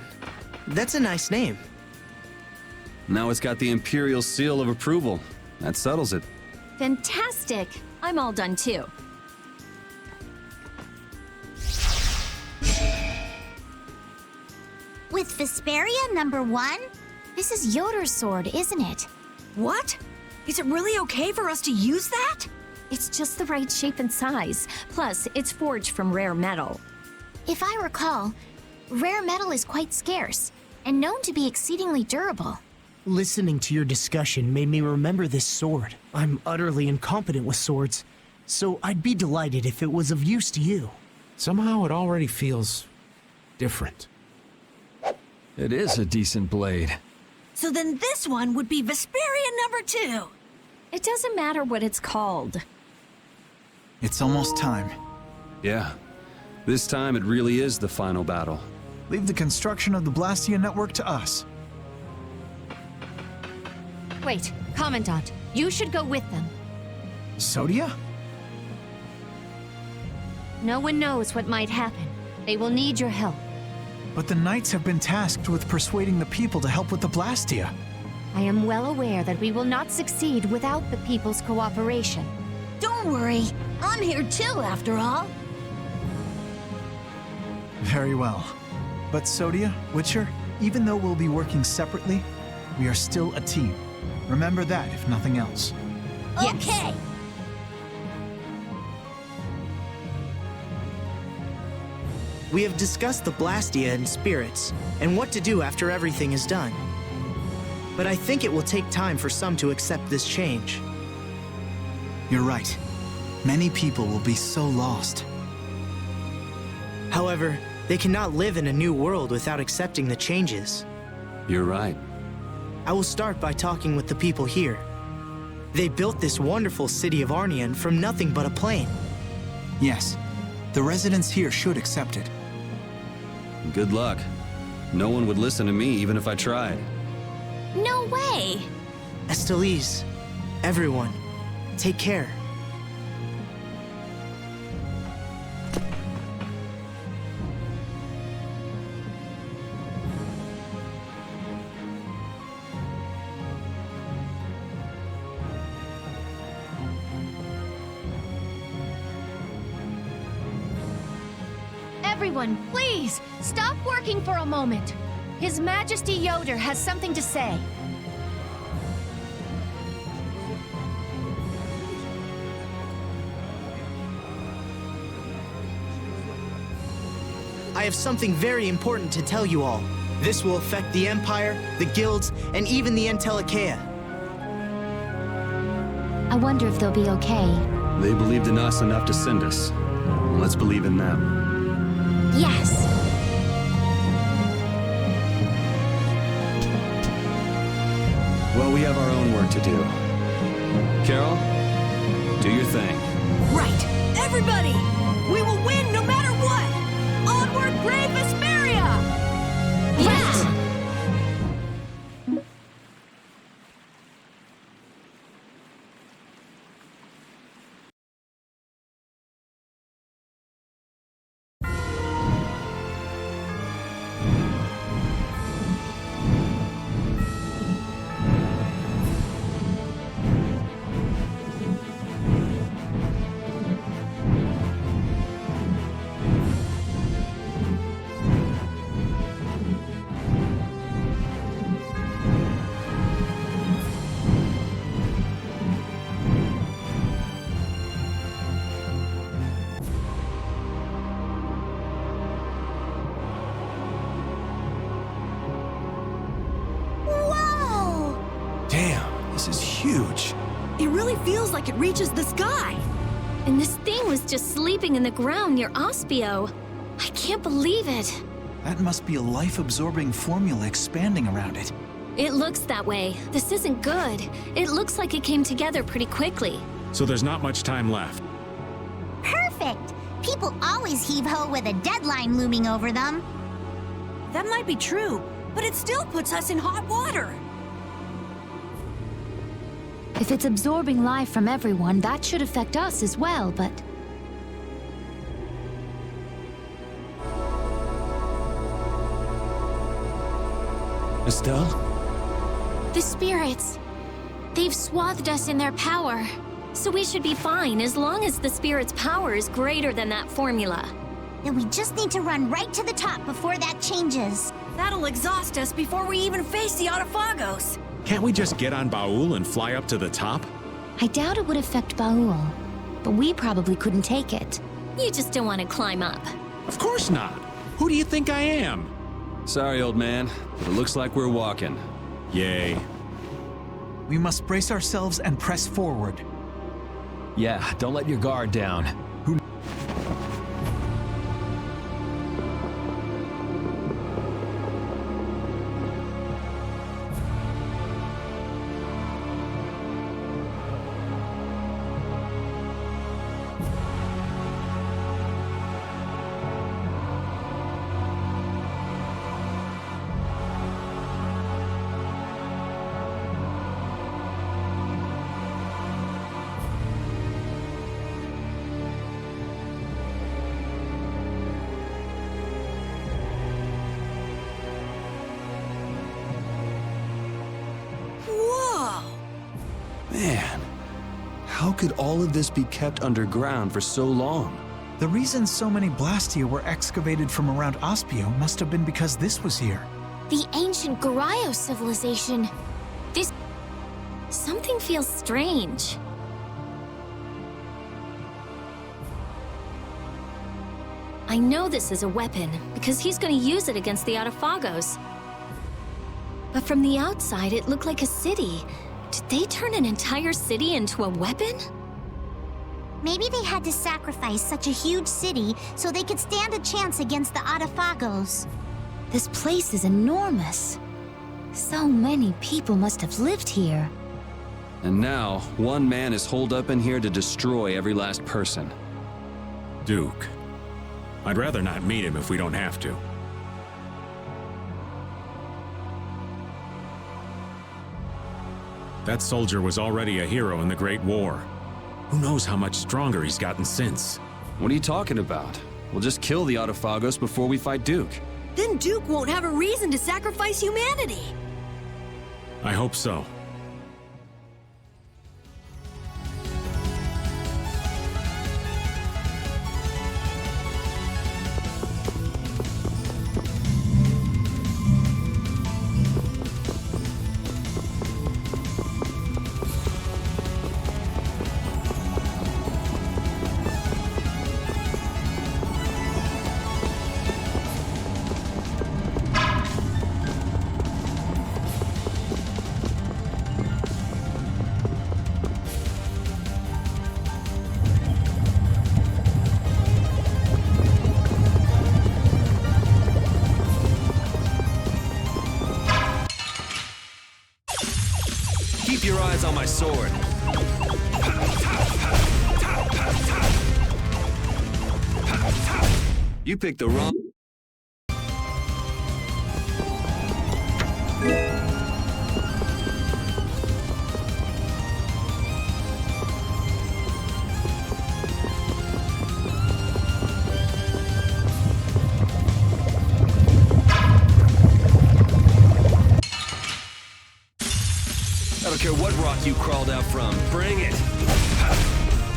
That's a nice name. Now it's got the Imperial seal of approval. That settles it. Fantastic. I'm all done too. With Vesperia #1? This is Yoder's sword, isn't it? What? Is it really okay for us to use that? It's just the right shape and size. Plus, it's forged from rare metal. If I recall, rare metal is quite scarce, and known to be exceedingly durable. Listening to your discussion made me remember this sword. I'm utterly incompetent with swords, so I'd be delighted if it was of use to you. Somehow it already feels different. It is a decent blade. So then this one would be Vesperia #2. It doesn't matter what it's called. It's almost time. Yeah. This time it really is the final battle. Leave the construction of the Blastia network to us. Wait, Commandant, you should go with them. Sodia? No one knows what might happen. They will need your help. But the Knights have been tasked with persuading the people to help with the Blastia. I am well aware that we will not succeed without the people's cooperation. Don't worry. I'm here too, after all. Very well. But Sodia, Witcher, even though we'll be working separately, we are still a team. Remember that, if nothing else. Okay. We have discussed the Blastia and spirits, and what to do after everything is done. But I think it will take time for some to accept this change. You're right. Many people will be so lost. However, they cannot live in a new world without accepting the changes. You're right. I will start by talking with the people here. They built this wonderful city of Arnian from nothing but a plain. Yes, the residents here should accept it. Good luck. No one would listen to me even if I tried. No way! Estelise, everyone, take care. Everyone, please, stop working for a moment. His Majesty Yoder has something to say. I have something very important to tell you all. This will affect the Empire, the guilds, and even the Entelikeia. I wonder if they'll be okay. They believed in us enough to send us. Let's believe in them. Yes! Well, we have our own work to do. Carol, do your thing. Right! Everybody! We will win no matter what! Onward, brave Vesperia! Yeah! This is huge. It really feels like it reaches the sky. And this thing was just sleeping in the ground near Ospio. I can't believe it. That must be a life-absorbing formula expanding around it. It looks that way. This isn't good. It looks like it came together pretty quickly. So there's not much time left. Perfect! People always heave-ho with a deadline looming over them. That might be true, but it still puts us in hot water. If it's absorbing life from everyone, that should affect us as well, but... Estelle? The spirits. They've swathed us in their power. So we should be fine as long as the spirit's power is greater than that formula. Then we just need to run right to the top before that changes. That'll exhaust us before we even face the Autophagos. Can't we just get on Baul and fly up to the top? I doubt it would affect Baul, but we probably couldn't take it. You just don't want to climb up. Of course not. Who do you think I am? Sorry, old man, but it looks like we're walking. Yay. We must brace ourselves and press forward. Yeah, don't let your guard down. Man, how could all of this be kept underground for so long? The reason so many Blastia were excavated from around Aspio must have been because this was here. The ancient Garayo civilization. This... Something feels strange. I know this is a weapon, because he's going to use it against the Autophagos. But from the outside, it looked like a city. Did they turn an entire city into a weapon? Maybe they had to sacrifice such a huge city so they could stand a chance against the Autophagos. This place is enormous. So many people must have lived here. And now, one man is holed up in here to destroy every last person. Duke. I'd rather not meet him if we don't have to. That soldier was already a hero in the Great War. Who knows how much stronger he's gotten since? What are you talking about? We'll just kill the Autophagos before we fight Duke. Then Duke won't have a reason to sacrifice humanity. I hope so. Keep your eyes on my sword. You picked the wrong... I don't care what rock you crawled out from. Bring it!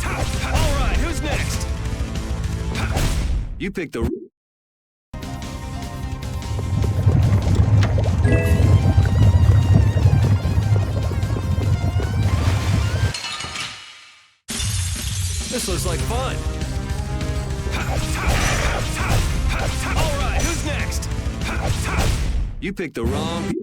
All right, who's next? You picked the... This looks like fun. All right, who's next? You picked the wrong...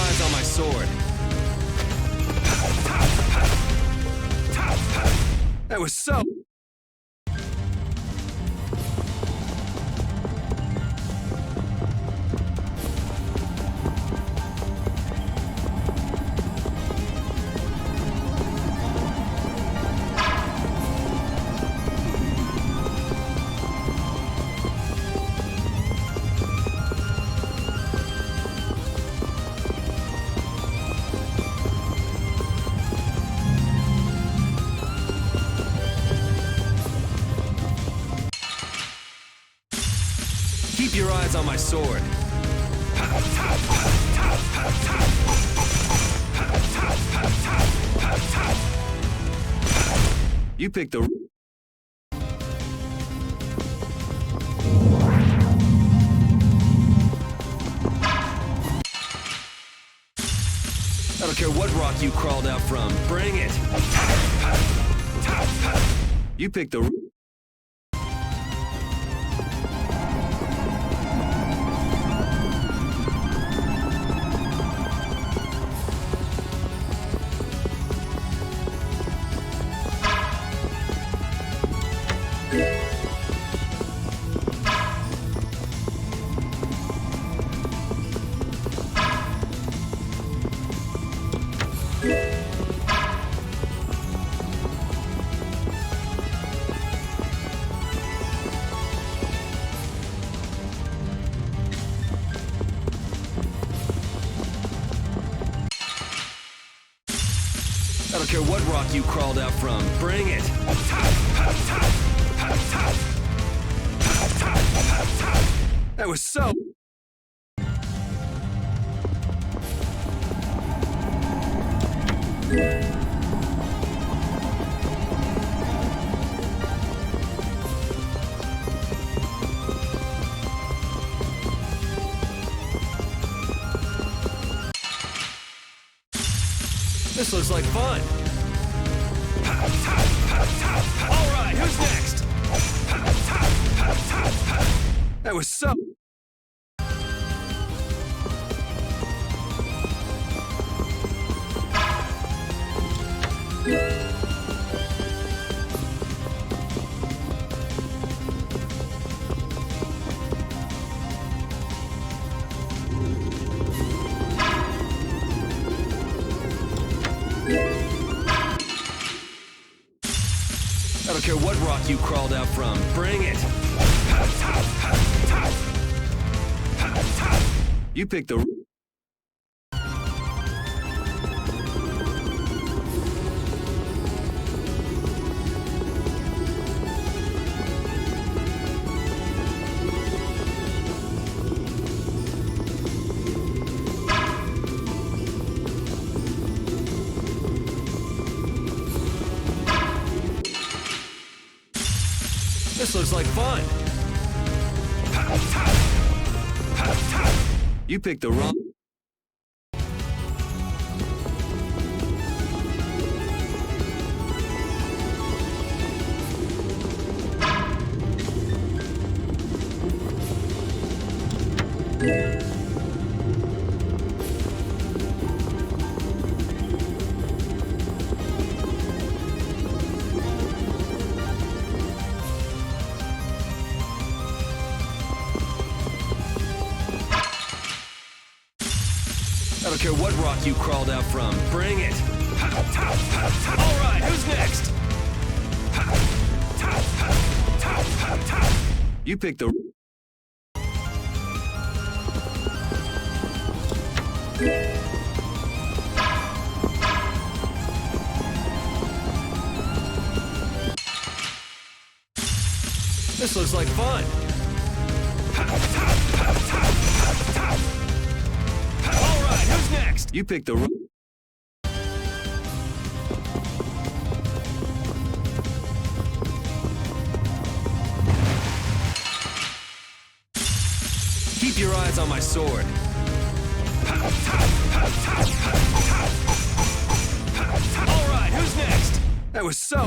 eyes on my sword. That was so... Keep your eyes on my sword. You picked the... I don't care what rock you crawled out from. Bring it! You picked the... I don't care what rock you crawled out from. Bring it! That was so... This looks like fun. All right, who's next? That was so... I don't care what rock you crawled out from. Bring it! You picked the... This looks like fun. You picked the wrong... I don't care what rock you crawled out from. Bring it! All right, who's next? You picked the... This looks like fun. All right, who's next? You picked the... Keep your eyes on my sword. All right, who's next? That was so...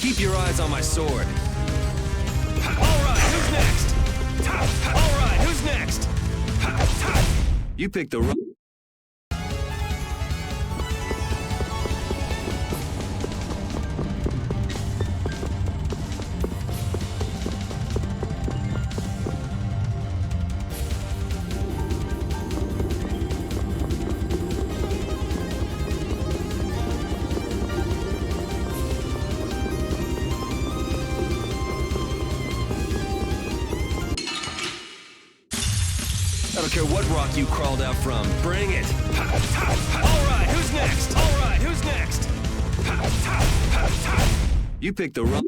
Keep your eyes on my sword. All right, who's next? All right, who's next? You picked the wrong... I don't care what rock you crawled out from. Bring it. All right, who's next? All right, who's next? You picked the wrong...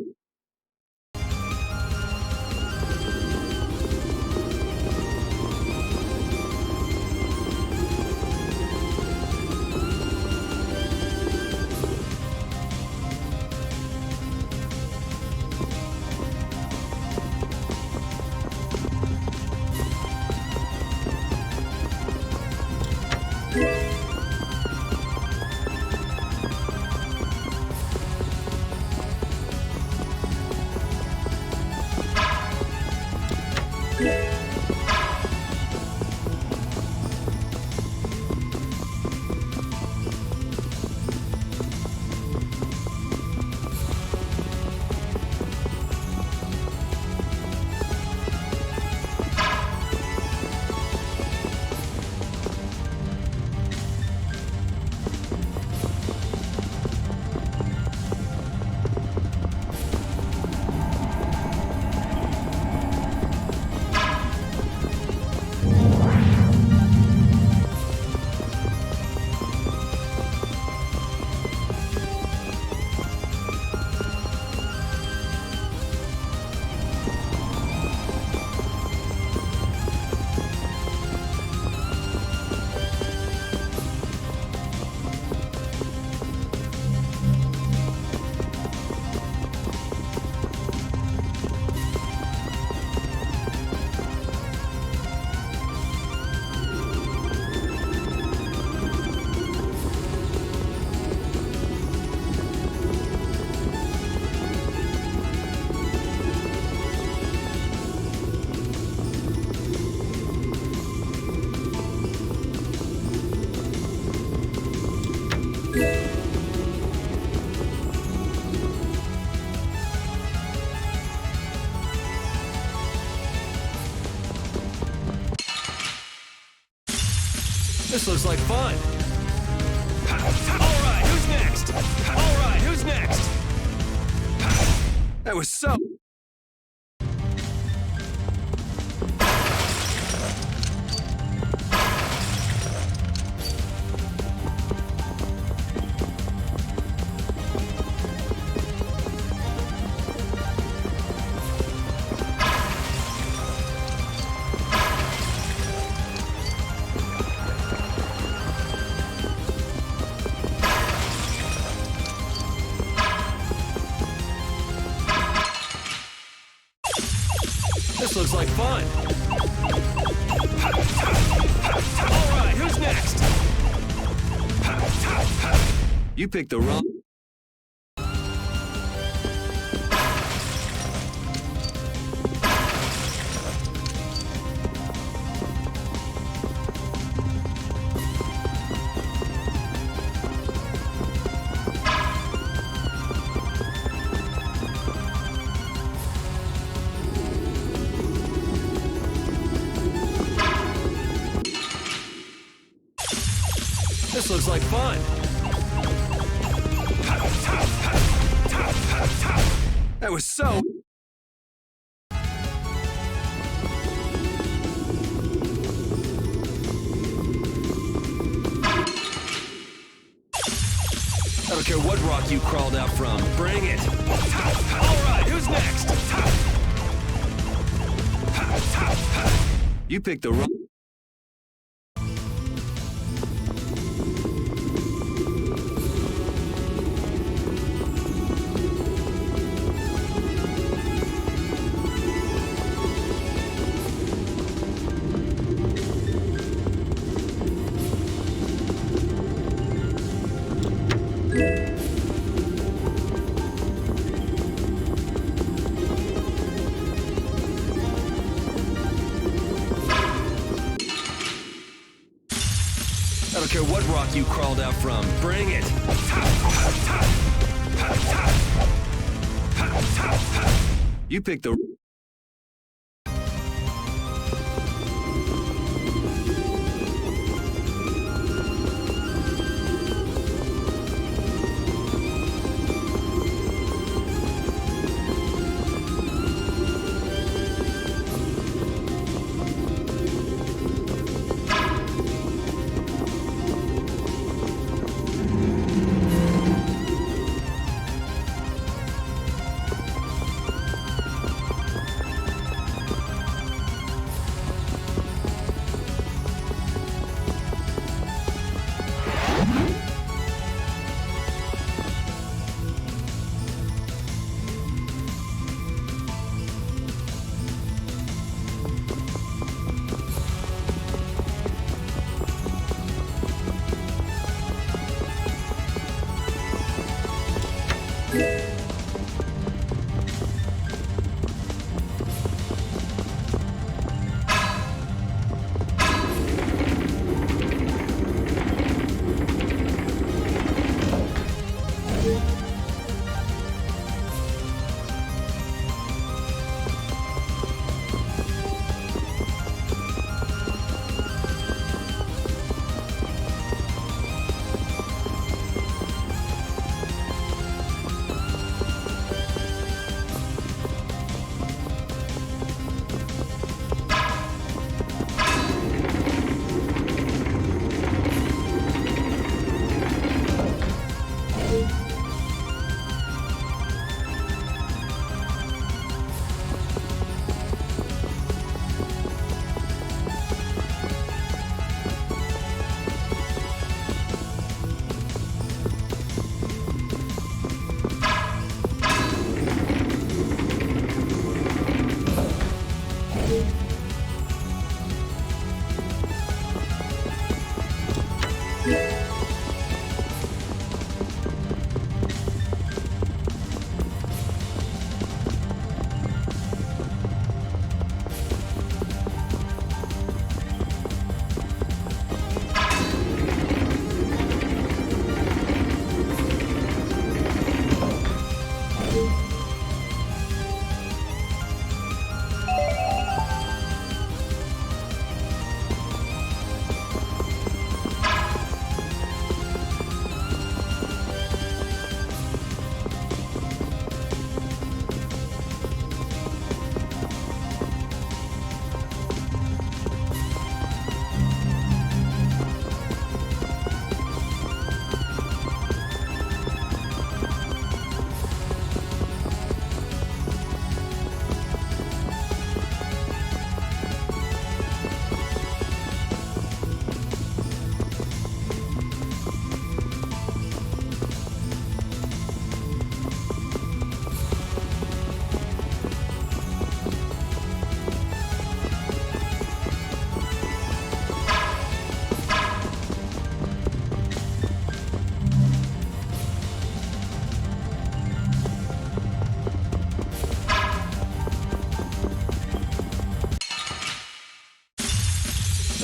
This looks like fun. All right, who's next? All right, who's next? That was so... This looks like fun. All right, who's next? You picked the wrong... This looks like fun. That was so... I don't care what rock you crawled out from. Bring it. All right, who's next? You picked the wrong... rock you crawled out from. Bring it! You picked the...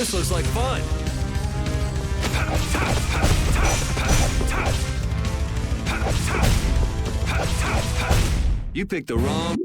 This looks like fun. You picked the wrong...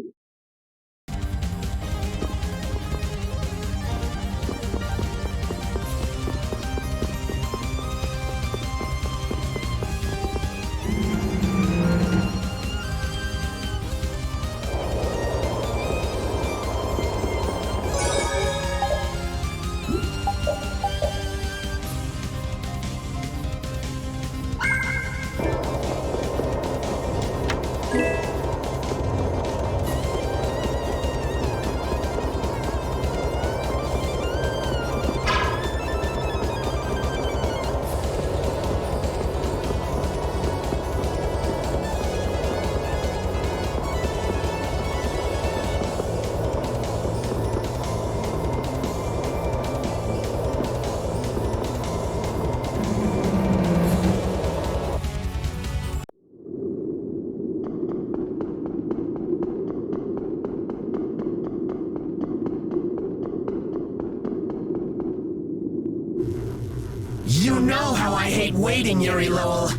hate waiting, Yuri Lowell.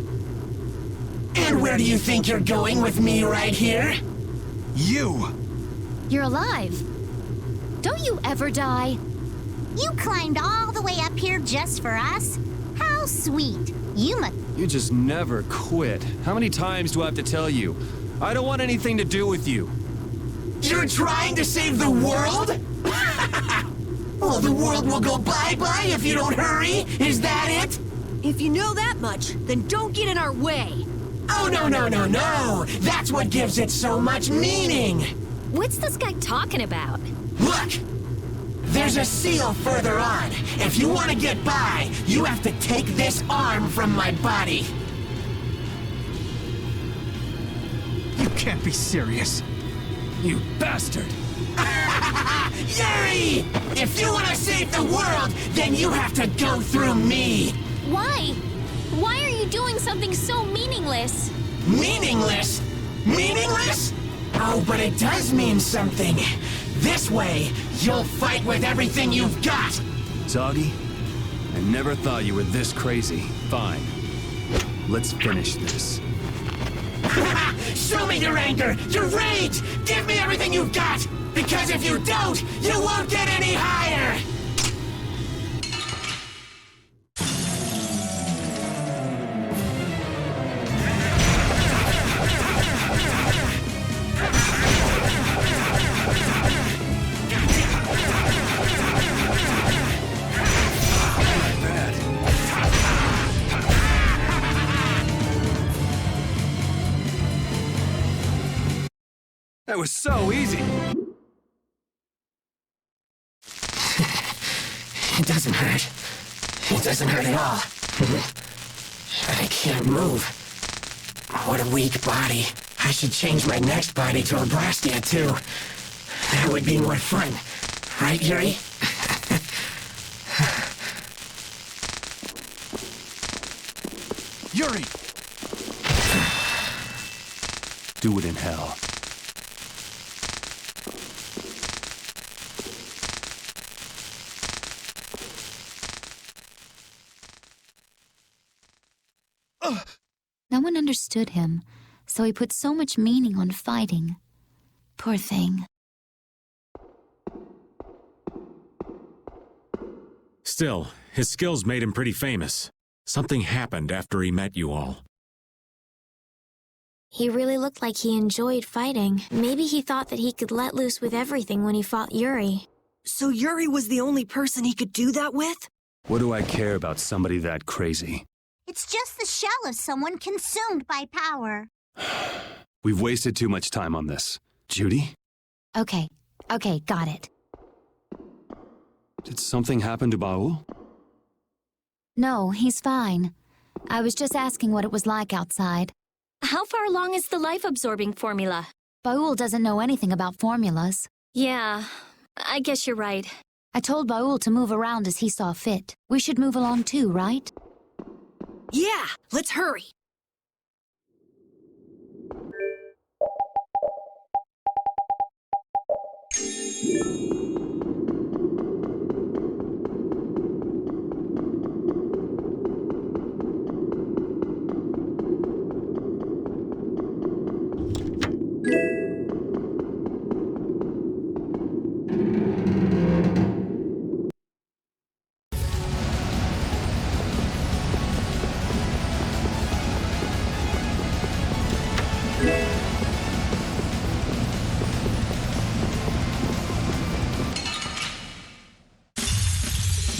And where do you think you're going with me right here? You! You're alive. Don't you ever die? You climbed all the way up here just for us? How sweet. You just never quit. How many times do I have to tell you? I don't want anything to do with you. You're trying to save the world? Well, the world will go bye-bye if you don't hurry. Is that it? If you know that much, then don't get in our way. Oh, no. That's what gives it so much meaning. What's this guy talking about? Look! There's a seal further on. If you want to get by, you have to take this arm from my body. You can't be serious. You bastard! Yuri! If you want to save the world, then you have to go through me. Why? Why are you doing something so meaningless? Meaningless? Meaningless? Oh, but it does mean something. This way, you'll fight with everything you've got. Zoggy, I never thought you were this crazy. Fine. Let's finish this. Show me your anger, your rage! Give me everything you've got! Because if you don't, you won't get any higher! That was so easy. It doesn't hurt. It doesn't hurt at all. But I can't move. What a weak body. I should change my next body to a Blastia, too. That would be more fun. Right, Yuri? Yuri! Do it in hell. No one understood him, so he put so much meaning on fighting. Poor thing. Still, his skills made him pretty famous. Something happened after he met you all. He really looked like he enjoyed fighting. Maybe he thought that he could let loose with everything when he fought Yuri. So Yuri was the only person he could do that with? What do I care about somebody that crazy? It's just the shell of someone consumed by power. We've wasted too much time on this. Judy? Okay, got it. Did something happen to Baul? No, he's fine. I was just asking what it was like outside. How far along is the life-absorbing formula? Baul doesn't know anything about formulas. Yeah, I guess you're right. I told Baul to move around as he saw fit. We should move along too, right? Yeah, let's hurry.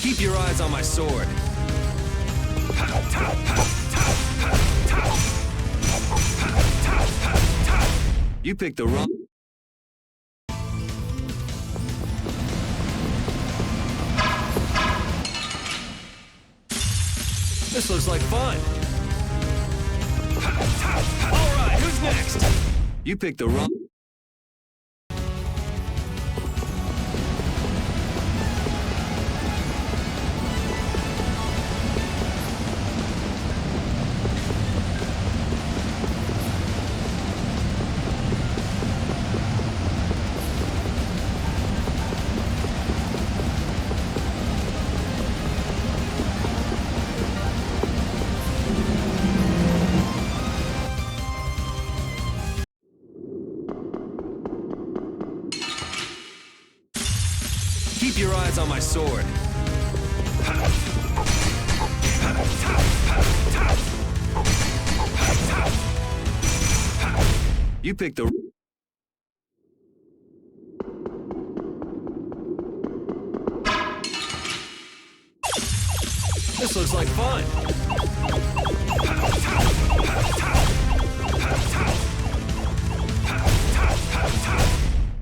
Keep your eyes on my sword. You picked the wrong... This looks like fun. All right, who's next? You picked the wrong... Keep your eyes on my sword. You picked the... This looks like fun.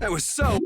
That was so...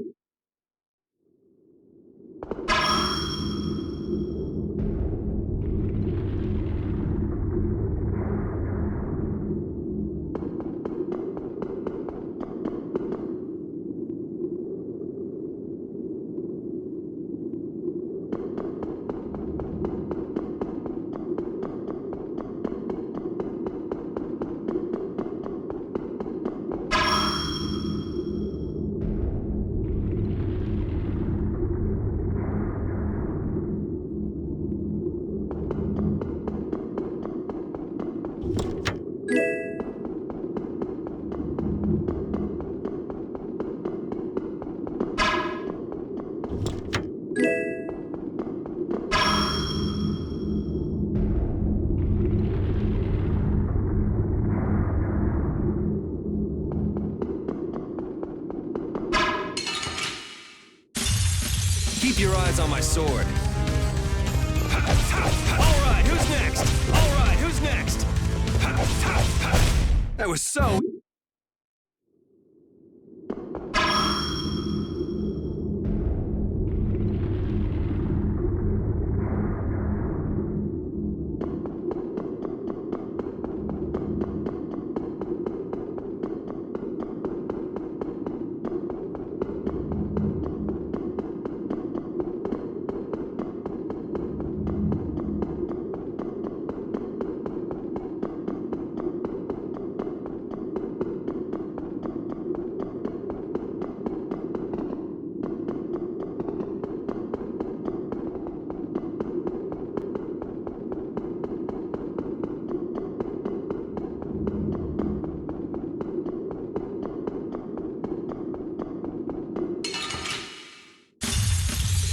Keep your eyes on my sword. All right, who's next? All right, who's next? That was so...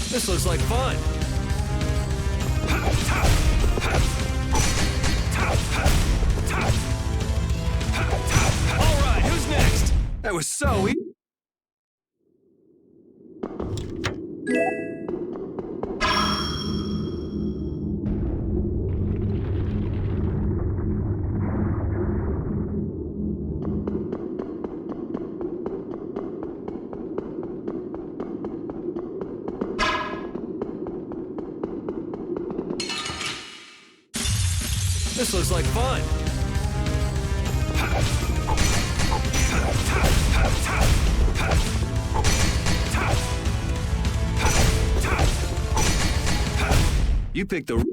This looks like fun. All right, who's next? That was so easy. This looks like fun. You picked the...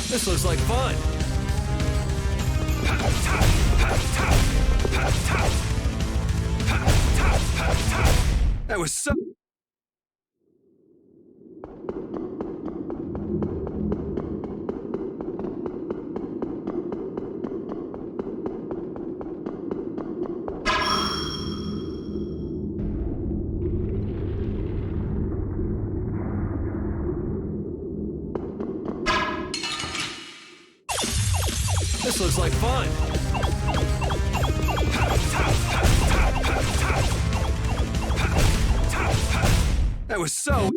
This looks like fun. That was so... This looks like fun. That was so...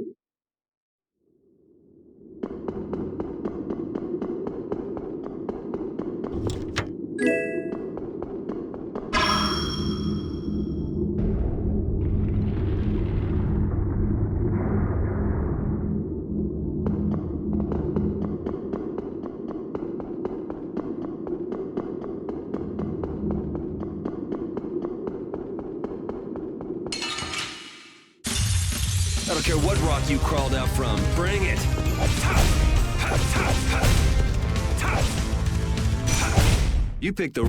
I don't care what rock you crawled out from. Bring it! You picked the...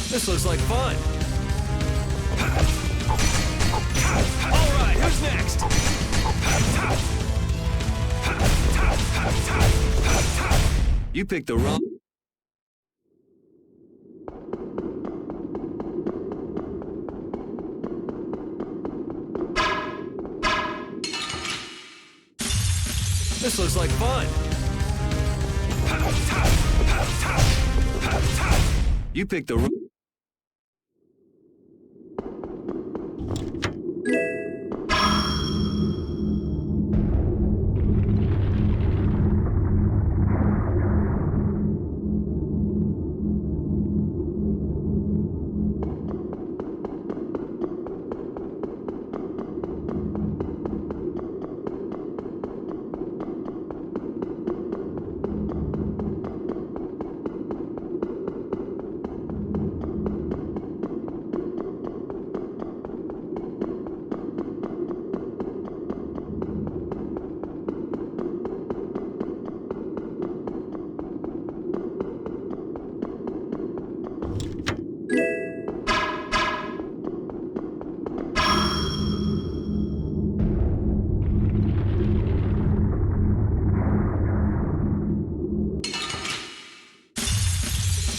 This looks like fun. All right, who's next? You picked the wrong... This looks like fun. You picked the wrong...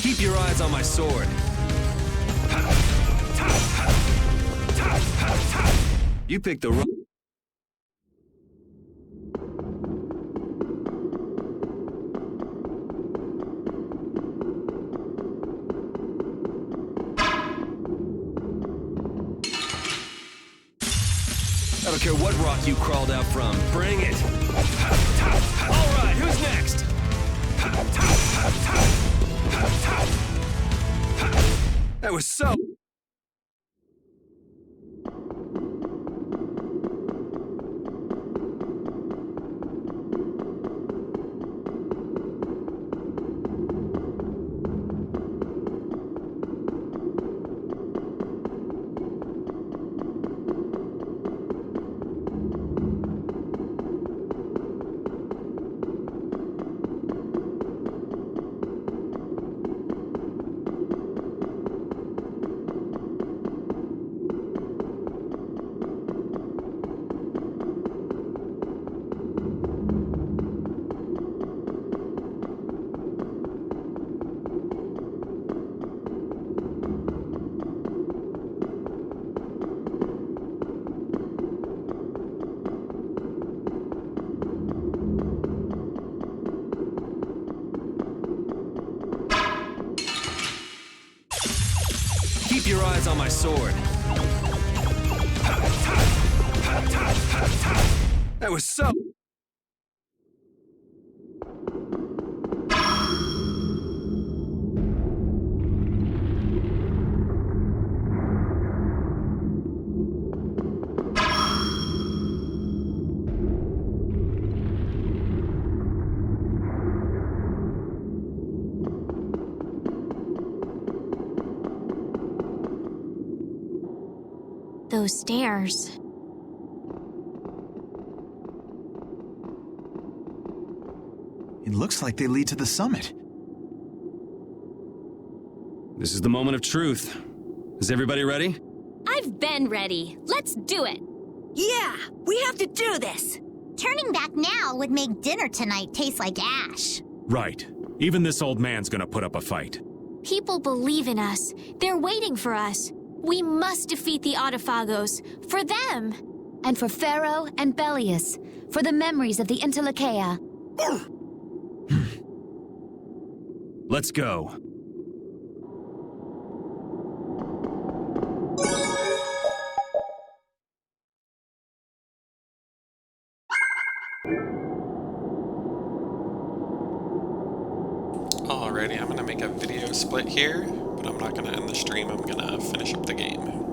Keep your eyes on my sword. You picked the wrong... I don't care what rock you crawled out from. Bring it. All right, who's next? That was so... Keep your eyes on my sword. That was so... Those stairs. It looks like they lead to the summit. This is the moment of truth. Is everybody ready? I've been ready. Let's do it. Yeah, we have to do this. Turning back now would make dinner tonight taste like ash. Right. Even this old man's gonna put up a fight. People believe in us. They're waiting for us. We must defeat the Autophagos. For them. And for Pharaoh and Belius. For the memories of the Interlakeia. Let's go. Alrighty, I'm gonna make a video split here, but I'm not gonna end the stream, I'm gonna finish up the game.